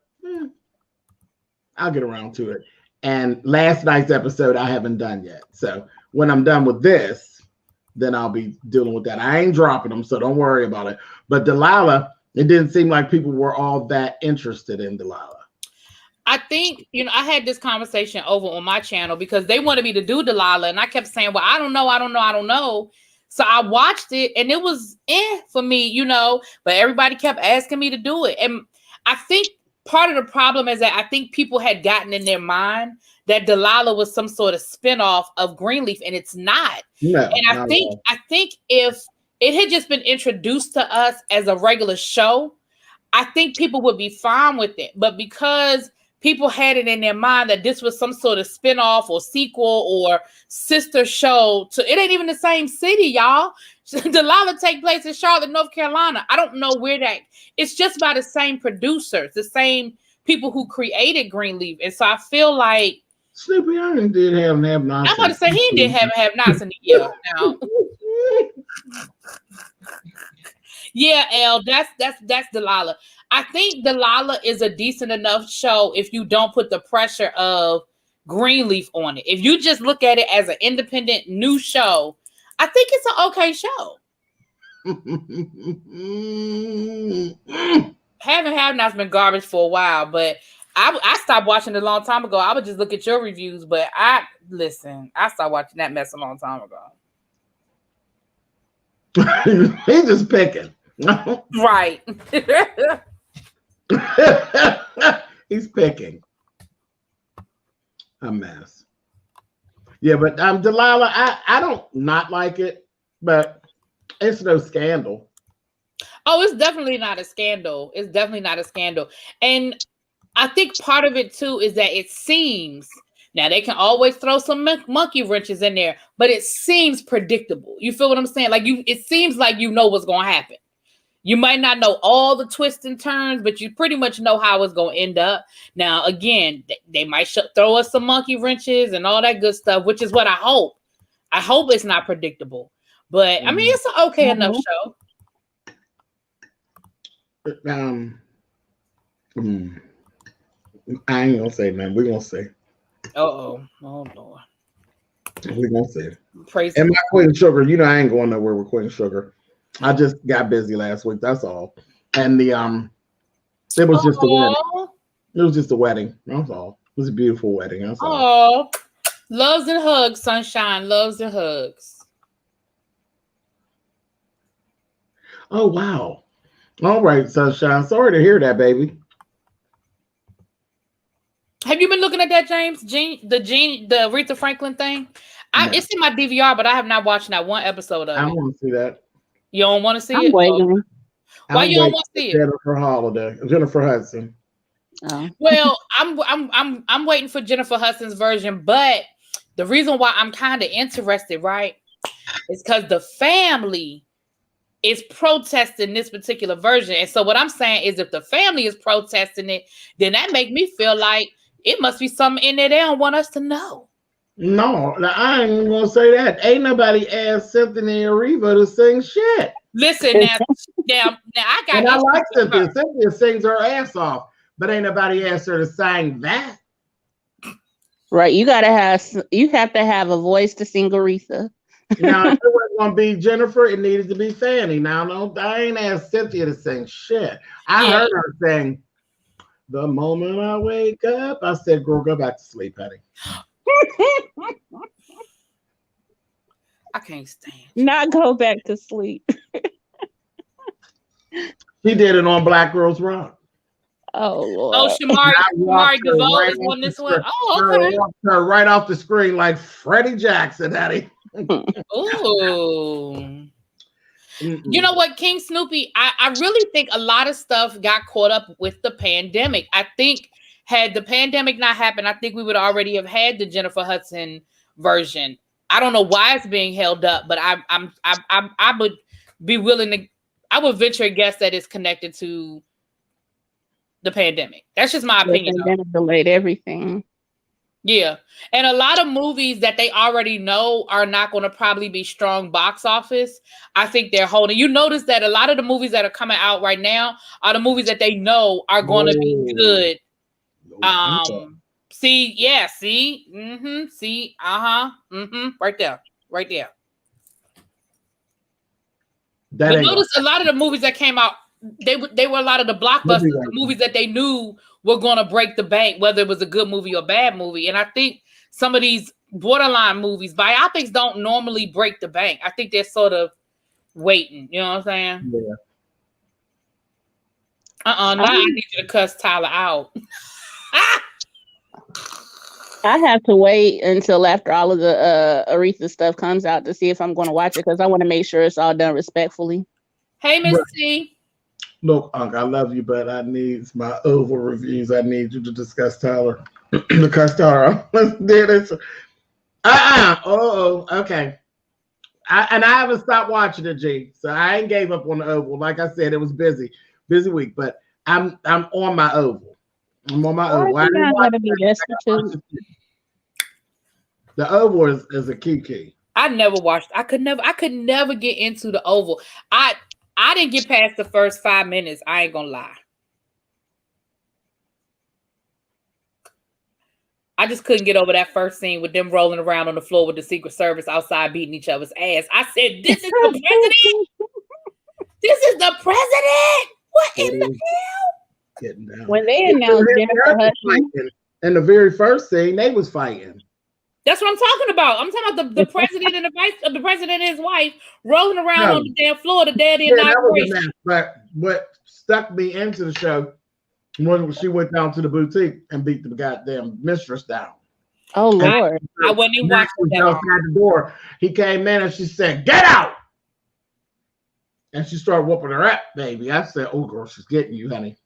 I'll get around to it. And last night's episode I haven't done yet. So when I'm done with this, then I'll be dealing with that. I ain't dropping them, so don't worry about it. But Delilah, it didn't seem like people were all that interested in Delilah. I think, I had this conversation over on my channel because they wanted me to do Delilah, and I kept saying, well, I don't know. So I watched it, and it was for me, but everybody kept asking me to do it. And I think part of the problem is that I think people had gotten in their mind that Delilah was some sort of spinoff of Greenleaf, and it's not. No, and I think if it had just been introduced to us as a regular show, I think people would be fine with it. But because people had it in their mind that this was some sort of spinoff or sequel or sister show to, it ain't even the same city, y'all. Delilah take place in Charlotte, North Carolina. I don't know where it's just by the same producers, the same people who created Greenleaf. And so I feel like Snoopy Iron did have nots. I'm about to say he did have nots in the year now. Yeah, L, that's Delilah. I think Delilah is a decent enough show if you don't put the pressure of Greenleaf on it. If you just look at it as an independent new show, I think it's an okay show. Having have not's been garbage for a while, but I stopped watching it a long time ago. I would just look at your reviews, but I stopped watching that mess a long time ago. He's just picking. Right. He's picking. A mess. Yeah, but Delilah, I don't not like it, but it's no scandal. Oh, it's definitely not a scandal. It's definitely not a scandal. And I think part of it too is that it seems, now they can always throw some monkey wrenches in there, but it seems predictable. You feel what I'm saying? Like it seems like you know what's going to happen. You might not know all the twists and turns, but you pretty much know how it's going to end up. Now, again, they might throw us some monkey wrenches and all that good stuff, which is what I hope. I hope it's not predictable. But, I mean, it's an okay enough show. I ain't going to say nothing. We're going to see. Uh-oh. Oh, Lord. We're going to see. Praise and my Queen Sugar, you know I ain't going nowhere with Queen Sugar. I just got busy last week. That's all. And it was just a wedding. It was just a wedding. That's all. It was a beautiful wedding. That's all. Oh, loves and hugs, sunshine. Loves and hugs. Oh wow. All right, sunshine. Sorry to hear that, baby. Have you been looking at that, James? The Aretha Franklin thing? No. It's in my DVR, but I have not watched that one episode of it. I want to see that. You don't want to see I'm it? waiting. Why you don't want to see it? Jennifer Hudson. Oh. Well, I'm waiting for Jennifer Hudson's version, but the reason why I'm kind of interested, right, is because the family is protesting this particular version. And so what I'm saying is if the family is protesting it, then that make me feel like it must be something in there they don't want us to know. No, I ain't gonna say that. Ain't nobody asked Cynthia Erivo to sing shit. Listen now I got. And I like Cynthia. Cynthia sings her ass off, but ain't nobody asked her to sing that. Right, you have to have a voice to sing Aretha. Now, if it wasn't gonna be Jennifer, it needed to be Fanny. Now, no, I ain't asked Cynthia to sing shit. I heard her sing "The Moment I Wake Up." I said, "Girl, go back to sleep, honey." I can't stand. Not go back to sleep. She did it on Black Girls Rock. Oh Lord. Oh, Shamari DeVoe is on this one. Oh, okay. Her right off the screen like Freddie Jackson, honey. Ooh. You know what, King Snoopy? I really think a lot of stuff got caught up with the pandemic. I think had the pandemic not happened, I think we would already have had the Jennifer Hudson version. I don't know why it's being held up, but I would be willing to. I would venture a guess that it's connected to the pandemic. That's just my opinion. The pandemic delayed everything. Yeah, and a lot of movies that they already know are not going to probably be strong box office. I think they're holding. You notice that a lot of the movies that are coming out right now are the movies that they know are going to be good. See, right there. But notice a lot of the movies that came out, they were a lot of the blockbusters, the movies that they knew were going to break the bank, whether it was a good movie or bad movie. And I think some of these borderline movies, biopics don't normally break the bank. I think they're sort of waiting. You know what I'm saying? Yeah. Now I need you to cuss Tyler out. I have to wait until after all of the Aretha stuff comes out to see if I'm going to watch it because I want to make sure it's all done respectfully. Hey, Miss T. Look, Unc, I love you, but I need my Oval reviews. I need you to discuss Tyler. Because Tyler, let's do this. Okay. I haven't stopped watching it, G. So I ain't gave up on the Oval. Like I said, it was busy week, but I'm on my Oval. I'm on my Why own. Why you didn't not watch gonna be that? destitute? The Oval is a key. I never watched. I could never get into the Oval. I didn't get past the first 5 minutes. I ain't gonna lie. I just couldn't get over that first scene with them rolling around on the floor with the Secret Service outside beating each other's ass. I said, "This is the president. This is the president. What in the hell?" Getting down. When they announced Jennifer Hudson, in the very first scene, they was fighting. That's what I'm talking about. I'm talking about the president and the president and his wife rolling around on the damn floor. The daddy inauguration. But what stuck me into the show when she went down to the boutique and beat the goddamn mistress down. Oh Lord! I wasn't even watching that. Outside the door, he came in and she said, "Get out!" And she started whooping her up, baby. I said, "Oh, girl, she's getting you, honey."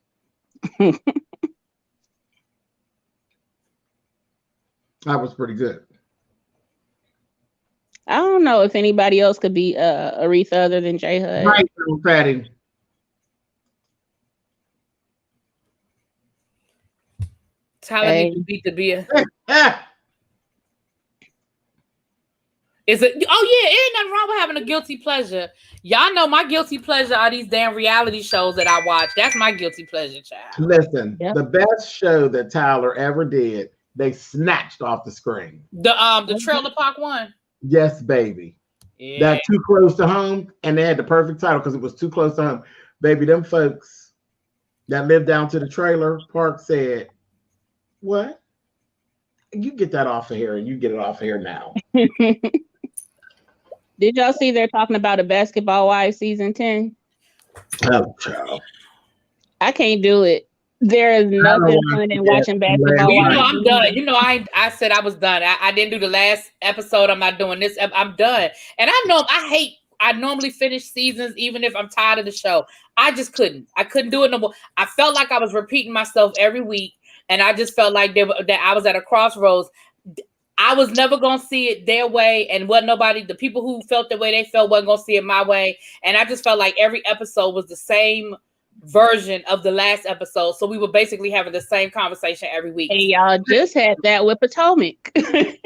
That was pretty good. I don't know if anybody else could be Aretha other than J Hud. Right, little Patty. Tyler needs to beat the beer. Ah. Is it? Oh yeah, ain't nothing wrong with having a guilty pleasure. Y'all know my guilty pleasure are these damn reality shows that I watch. That's my guilty pleasure, child. Listen, the best show that Tyler ever did, they snatched off the screen. The Trailer Park one. Yes, baby. Yeah. That Too Close to Home, and they had the perfect title because it was Too Close to Home. Baby, them folks that lived down to the trailer park said, "What? You get that off of here, and you get it off of here now." Did y'all see they're talking about a Basketball Wives season 10? Oh, child. I can't do it. There is nothing fun in watching Basketball Wives. I'm done. I said I was done. I didn't do the last episode. I'm not doing this. I'm done. And I normally finish seasons even if I'm tired of the show. I just couldn't. I couldn't do it no more. I felt like I was repeating myself every week, and I just felt like that I was at a crossroads. I was never going to see it their way, and the people who felt the way they felt wasn't going to see it my way. And I just felt like every episode was the same version of the last episode. So we were basically having the same conversation every week. And y'all just had that with Potomac. Okay.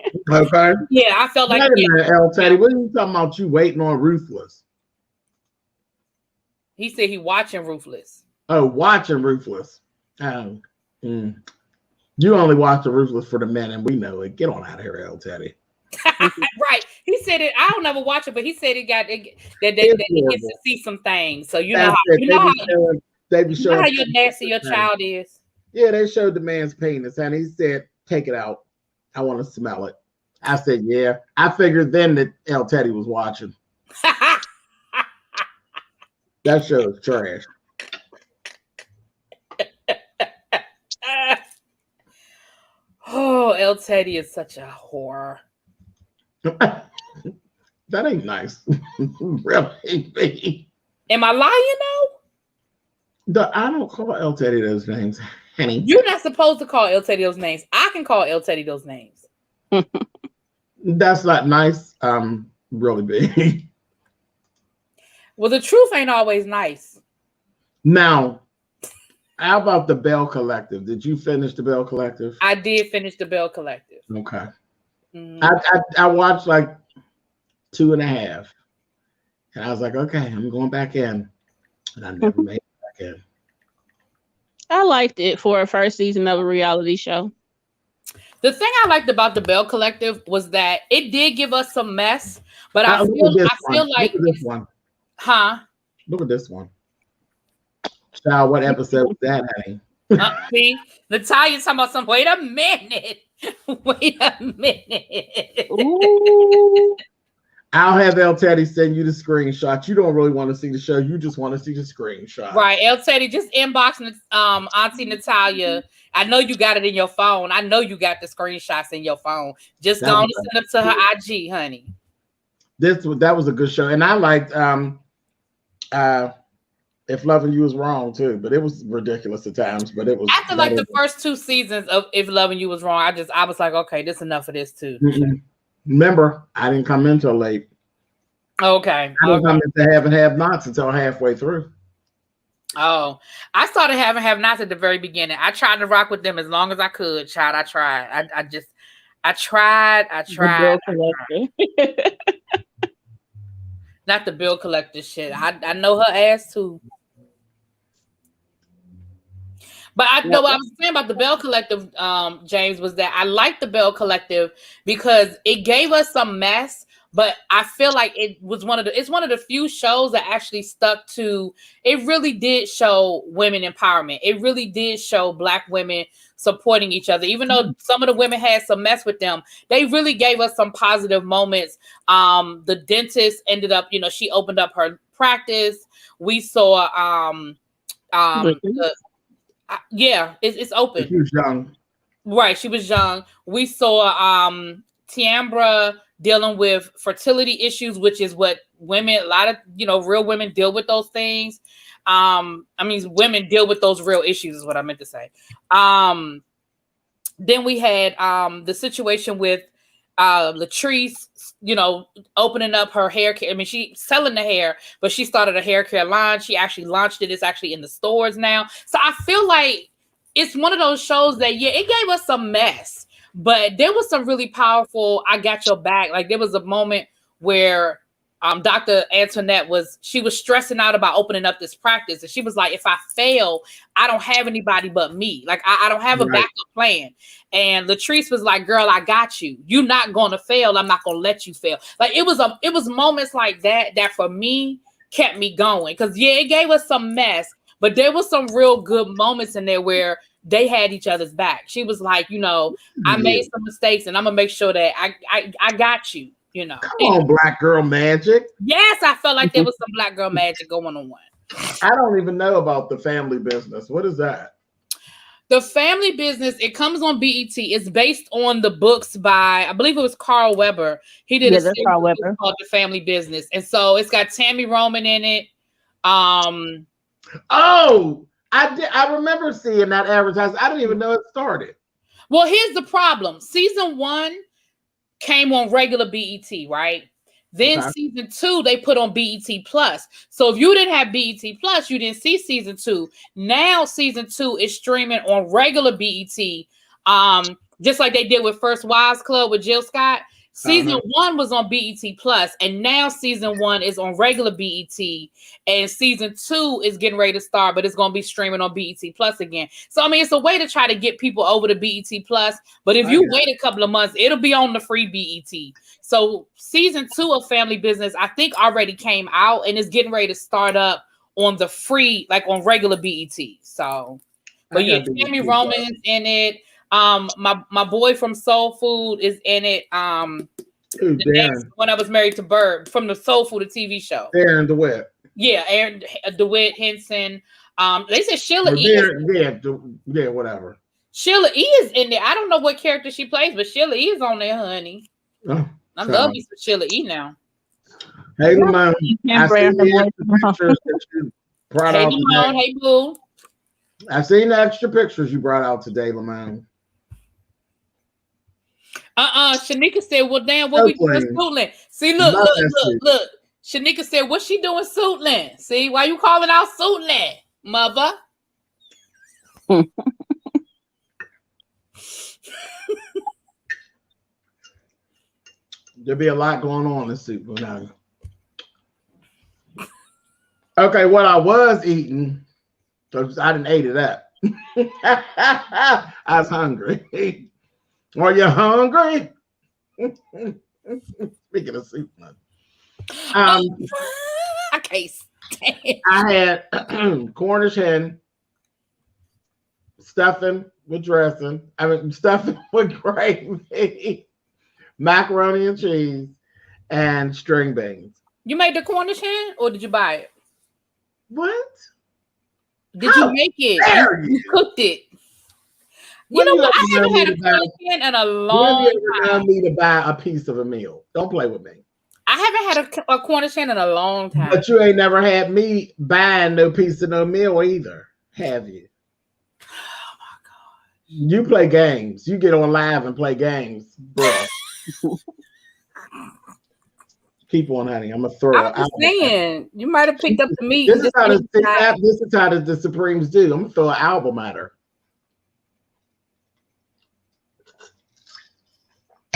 Yeah, I felt like... El Teddy, what are you talking about? You waiting on Ruthless? He said he watching Ruthless. Oh, watching Ruthless. You only watch the Ruthless for the men, and we know it. Get on out of here, El Teddy. Right. He said it. I don't ever watch it, but he said that he gets to see some things. So you know how your nasty your child is. Yeah, they showed the man's penis, and he said, "Take it out. I want to smell it." I said, "Yeah." I figured then that El Teddy was watching. That show is trash. Oh, El Teddy is such a whore. That ain't nice. Really? Am I lying though? I don't call El Teddy those names, honey. You're not supposed to call El Teddy those names. I can call El Teddy those names. That's not nice. Really big. Well, the truth ain't always nice. Now, how about the Bell Collective? Did you finish the Bell Collective? I did finish the Bell Collective. Okay. I watched like 2.5, and I was like, okay, I'm going back in, and I never made it back in. I liked it for a first season of a reality show. The thing I liked about the Bell Collective was that it did give us some mess, but I feel like look at this one. Huh? Look at this one. Child, what episode was that, honey? See, Natalia's talking about wait a minute. Wait a minute. Ooh. I'll have El Teddy send you the screenshot. You don't really want to see the show. You just want to see the screenshot. Right. El Teddy, just inbox Auntie Natalia. I know you got it in your phone. I know you got the screenshots in your phone. Just go and send them to her IG, honey. That was a good show. And I liked If Loving You Was Wrong too, but it was ridiculous at times. But it was after like the first 2 seasons of If Loving You Was Wrong. I was like, okay, this enough of this too. Mm-hmm. Remember, I didn't come in till late. Okay. I didn't come into Have and Have Nots until halfway through. Oh, I started having have nots at the very beginning. I tried to rock with them as long as I could, child. I tried. I tried. The bill collector. Not the bill collector shit. I know her ass too. But I know what I was saying about the Bell Collective, James, was that I like the Bell Collective because it gave us some mess, but I feel like it's one of the few shows that actually stuck to. It really did show women empowerment. It really did show Black women supporting each other, even though some of the women had some mess with them. They really gave us some positive moments. The dentist ended up, she opened up her practice. We saw it's open. She was young. Right, she was young. We saw Tiambra dealing with fertility issues, which is what women, a lot of real women deal with those things. Women deal with those real issues is what I meant to say. Then we had the situation with Latrice, opening up her hair care. I mean, she's selling the hair, but she started a hair care line. She actually launched it. It's actually in the stores now. So I feel like it's one of those shows that, it gave us some mess, but there was some really powerful, I got your back. Like there was a moment where Dr. Antoinette was stressing out about opening up this practice. And she was like, if I fail, I don't have anybody but me. Like I don't have a backup plan. And Latrice was like, girl, I got you. You're not going to fail. I'm not going to let you fail. Like it was moments like that for me kept me going. Cause it gave us some mess, but there was some real good moments in there where they had each other's back. She was like, I made some mistakes and I'm gonna make sure that I got you. Come on, Black girl magic. Yes, I felt like there was some Black girl magic going on. I don't even know about the family business. What is that? The family business, it comes on BET. It's based on the books by, I believe it was Carl Weber. He did a series called The Family Business. And so it's got Tammy Roman in it. Oh, I remember seeing that advertisement. I didn't even know it started. Well, here's the problem. Season 1 came on regular BET, right? Then season 2, they put on BET Plus. So if you didn't have BET Plus, you didn't see season 2. Now season 2 is streaming on regular BET, just like they did with First Wives Club with Jill Scott. Season 1 was on BET Plus, and now season 1 is on regular BET, and season 2 is getting ready to start, but it's going to be streaming on BET Plus again. So, I mean, it's a way to try to get people over to BET Plus, but if you wait a couple of months, it'll be on the free BET. So, season 2 of Family Business, I think, already came out, and it's getting ready to start up on the free, like on regular BET. So, but yeah, Tammy Roman's in it. My boy from Soul Food is in it. One I was married to Bird from the Soul Food, the TV show. Aaron DeWitt. Yeah, Aaron DeWitt, Henson. They said Sheila E. Yeah, whatever. Sheila E. is in there. I don't know what character she plays, but Sheila E. is on there, honey. Oh, I love me some Sheila E. now. Hey, Lamone. I see the pictures that you brought out today. Hey, boo. I've seen the extra pictures you brought out today, Lamone. Shanika said, well, damn, what we doing Suitland? See, look. Shanika said, what's she doing Suitland? See, why you calling out Suitland, mother? There'll be a lot going on in Suitland. Okay, what I was eating, because I didn't eat it up. I was hungry. Are you hungry? Speaking of soup, I can't stand. I had Cornish hen, stuffing with dressing. Stuffing with gravy, macaroni and cheese, and string beans. You made the Cornish hen, or did you buy it? What? Did you make it? You cooked it. You know what? I haven't had a Cornish hen in a long time. You ever me to buy a piece of a meal? Don't play with me. I haven't had a Cornish hen in a long time. But you ain't never had me buying no piece of no meal either, have you? Oh my God! You play games. You get on live and play games, bro. Keep on, honey. I'm gonna throw I'm just saying, you might have picked up the meat. This is how the Supremes do. I'm gonna throw an album at her.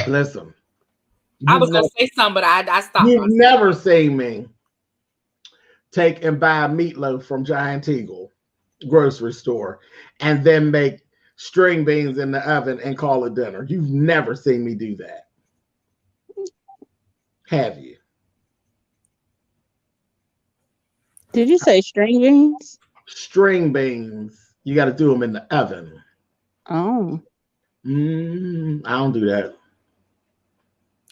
Listen. I was gonna say something, but I stopped. You've never seen me take and buy a meatloaf from Giant Eagle grocery store and then make string beans in the oven and call it dinner. You've never seen me do that. Have you? Did you say string beans? String beans. You got to do them in the oven. Oh. I don't do that.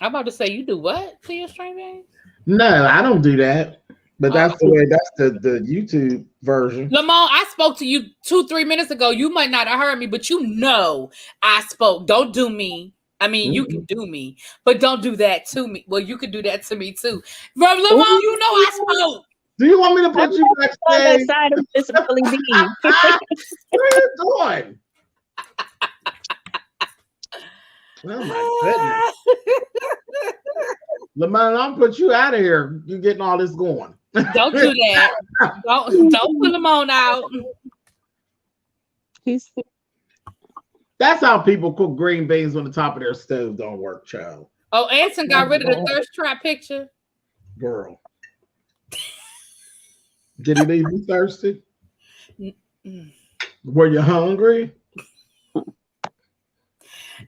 I'm about to say, you do what to your string beans? No, I don't do that. But that's the way. That's the YouTube version. Lamont, I spoke to you 2-3 minutes ago. You might not have heard me, but you know I spoke. Don't do me. I mean, you can do me, but don't do that to me. Well, you could do that to me too. Lamont, you know I spoke. Do you want me to put you backstage? Side of this really deep. What are you doing? Oh my goodness. Lamont, I'll put you out of here. You getting all this going. Don't do that. Don't put Lamont out. That's how people cook green beans on the top of their stove. Don't work, child. Oh, Anson got rid of the thirst trap picture. Girl. Did he leave you thirsty? Were you hungry?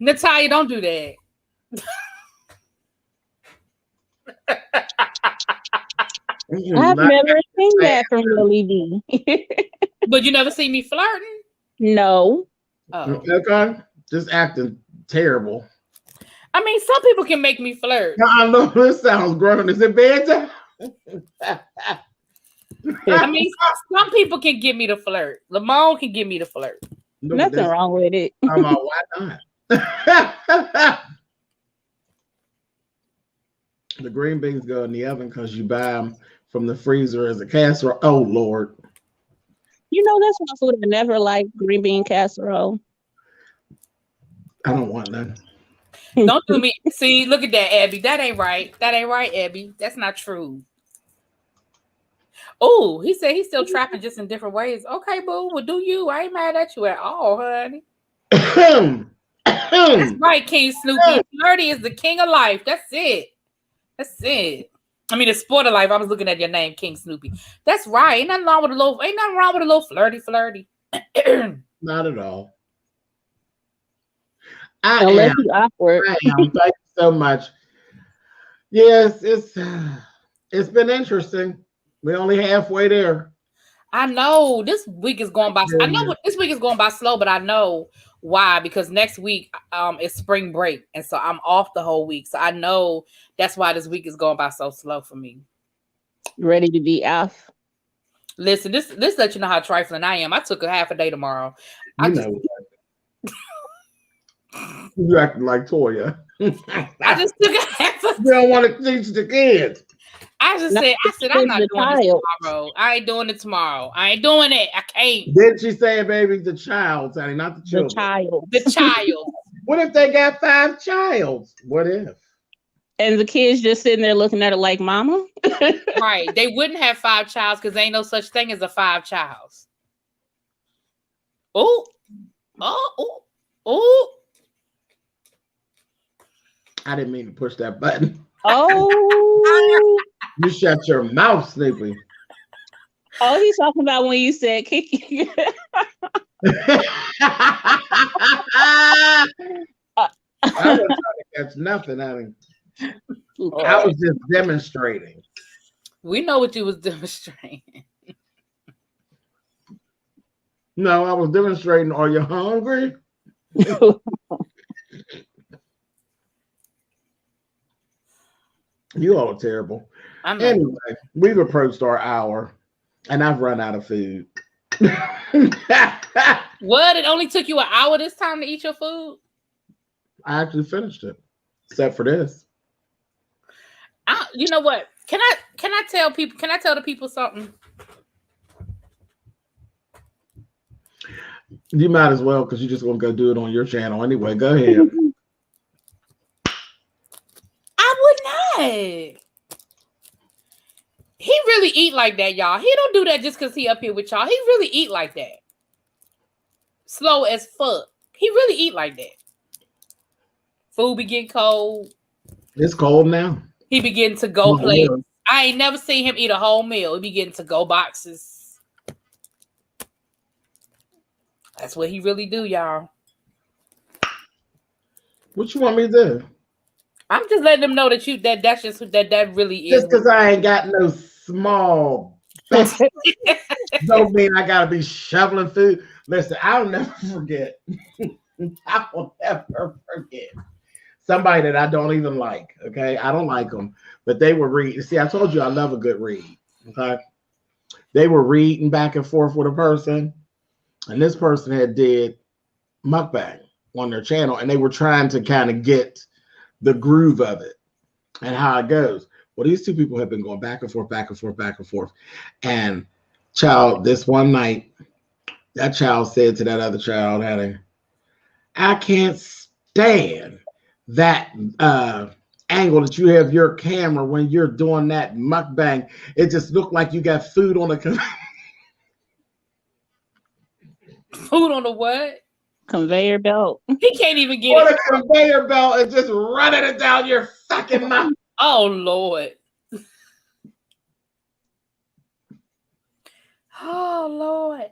Natalia, don't do that. I've never seen that from Lily D. But you never see me flirting? No. Oh. Okay. Just acting terrible. I mean, some people can make me flirt. I know this sounds grown. Is it bedtime? I mean, some people can get me to flirt. Lamont can get me to flirt. Nothing wrong with it. Why not? The green beans go in the oven because you buy them from the freezer as a casserole. Oh, Lord. You know, that's one food I never liked, green bean casserole. I don't want none. Don't do me. See, look at that, Abby. That ain't right. That ain't right, Abby. That's not true. Oh, he said he's still trapping just in different ways. Okay, boo. Well, do you? I ain't mad at you at all, honey. That's right, King Snoopy. Flirty is the king of life. That's it. That's it. I mean, the sport of life. I was looking at your name, King Snoopy. That's right. Ain't nothing wrong with a little flirty. Not at all. Unless you awkward. I am. Thank you so much. Yes, it's been interesting. We're only halfway there. I know this week is going by. I know this week is going by slow, but I know why, because next week is spring break, and so I'm off the whole week. So I know that's why this week is going by so slow for me. Ready to be off. Listen, this lets you know how trifling I am. I took a half a day tomorrow. You acting like Toya. I just took a half a day. You don't want to teach the kids. I said, I'm not doing this tomorrow. I ain't doing it tomorrow. I ain't doing it. I can't. Didn't she say, baby, the child, honey, not the children? The child. What if they got 5 childs? What if? And the kids just sitting there looking at it like, mama? Right. They wouldn't have 5 childs because there ain't no such thing as a 5 childs. Oh. I didn't mean to push that button. Oh. You shut your mouth, Snoopy. Oh, he's talking about when you said Kiki. I wasn't trying to catch nothing. I was just demonstrating. We know what you was demonstrating. No, I was demonstrating. Are you hungry? You all are terrible. Anyway, we've approached our hour, and I've run out of food. What? It only took you an hour this time to eat your food? I actually finished it, except for this. You know what? Can I tell people? Can I tell the people something? You might as well, because you're just gonna go do it on your channel anyway. Go ahead. I would not. really eat like that, y'all. He don't do that just because he up here with y'all. He really eat like that. Slow as fuck. He really eat like that. Food be getting cold. It's cold now. He be getting to go plates. I ain't never seen him eat a whole meal. He be getting to go boxes. That's what he really do, y'all. What you want me to do? I'm just letting them know that that's just that really is. Just because I ain't got no small don't mean I gotta be shoveling food. Listen, I'll never forget. I will never forget somebody that I don't even like. Okay, I don't like them, but they were reading. See, I told you I love a good read. Okay, they were reading back and forth with a person, and this person had did mukbang on their channel, and they were trying to kind of get the groove of it and how it goes. Well, these two people have been going back and forth, back and forth, back and forth. And child, this one night, that child said to that other child, I can't stand that angle that you have your camera when you're doing that mukbang. It just looked like you got food on the food on the what? Conveyor belt. He can't even get on a conveyor belt and just running it down your fucking mouth. Oh Lord. Oh Lord.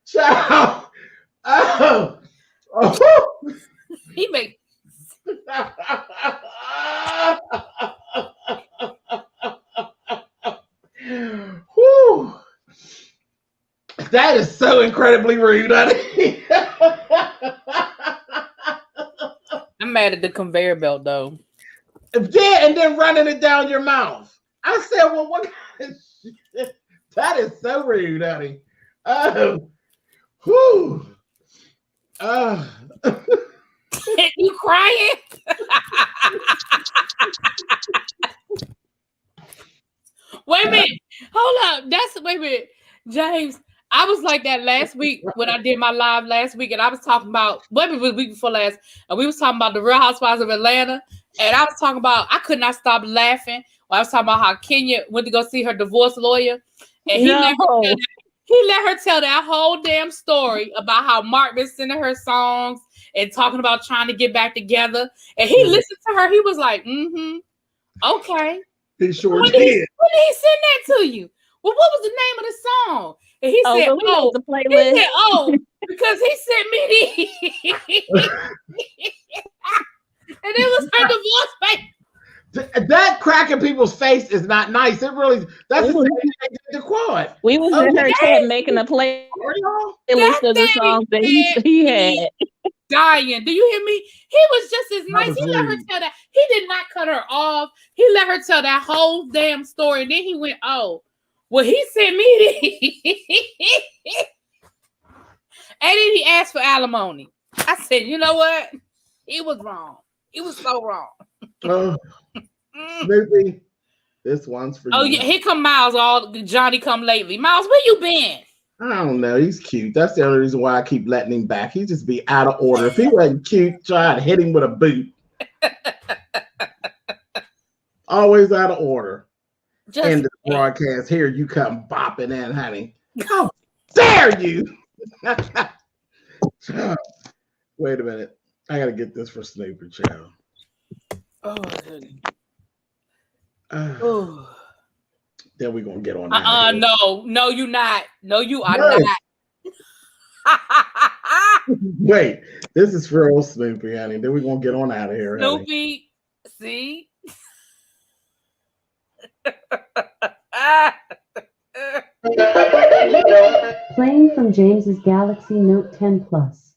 Child. Oh. He make Whew. That is so incredibly rude, honey. I'm mad at the conveyor belt though. Yeah, and then running it down your mouth. I said, well, what kind of shit? That is so rude, honey. Oh, whew. You crying? Wait a minute. Hold up. Wait a minute. James, I was like that last week when I did my live last week, and I was talking about maybe the week before last, and we was talking about the Real Housewives of Atlanta, and I was talking about I could not stop laughing when I was talking about how Kenya went to go see her divorce lawyer, and he let her tell that whole damn story about how Mark been sending her songs and talking about trying to get back together, and he listened to her. He was like, okay. He sure When did. did he send that to you? Well, what was the name of the song? And he said, the playlist. He said, because he sent me these. And it was her divorce paper. That crack in people's face is not nice. It really, that's the same thing they did to Quad. We was in her chat making a playlist of the songs that he had. Dying. Do you hear me? He was just as nice. He let her tell that. He did not cut her off. He let her tell that whole damn story. And then he went, well, he sent me this. And then he asked for alimony. I said, you know what? He was wrong. He was so wrong. Snoopy, this one's for you. Oh, yeah. Here come Miles, all Johnny come lately. Miles, where you been? I don't know. He's cute. That's the only reason why I keep letting him back. He just be out of order. If he wasn't cute, try to hit him with a boot. Always out of order. End of the broadcast. Here you come bopping in, honey. How dare you? Wait a minute. I gotta get this for Snoopy, child. Oh, goodness. Then we're gonna get on that. No, you not. No, you are not. Wait, this is for old Snoopy, honey. Then we're gonna get on out of here. Snoopy, honey. See? Playing from James's Galaxy Note 10 Plus.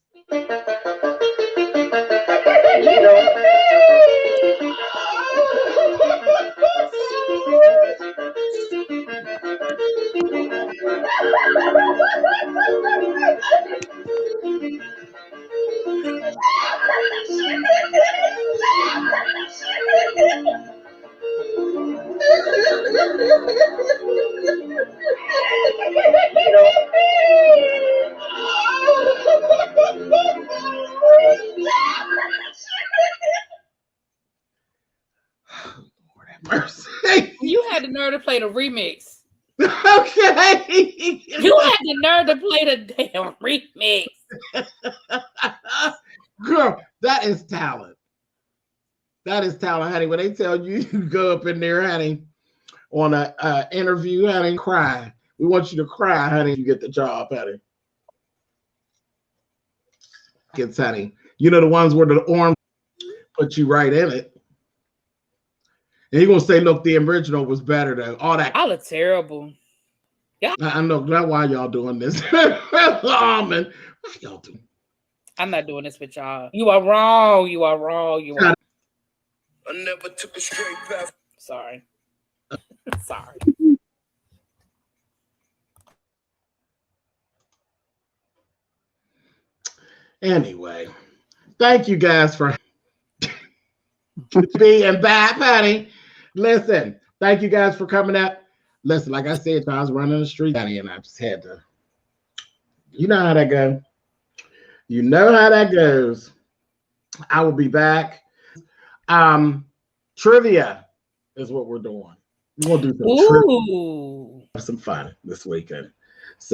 nerve to play the remix. Okay. You had the nerve to play the damn remix. Girl, that is talent. That is talent, honey. When they tell you you go up in there, honey, on a interview, honey, cry. We want you to cry, honey, you get the job, honey. Kids, honey. You know the ones where the orange put you right in it. And you're gonna say, look, the original was better though. All that. Y'all are terrible. Yeah. I know that's why y'all doing this. Oh, man. What y'all doing? I'm not doing this with y'all. You are wrong. You are wrong. You are. I never took a straight path. Sorry. Sorry. Anyway, thank you guys for being back, honey. Listen, thank you guys for coming up. Listen, like I said, I was running the street, honey, and I just had to. You know how that goes. You know how that goes. I will be back. Trivia is what we're doing. We're gonna do some trivia. Have some fun this weekend.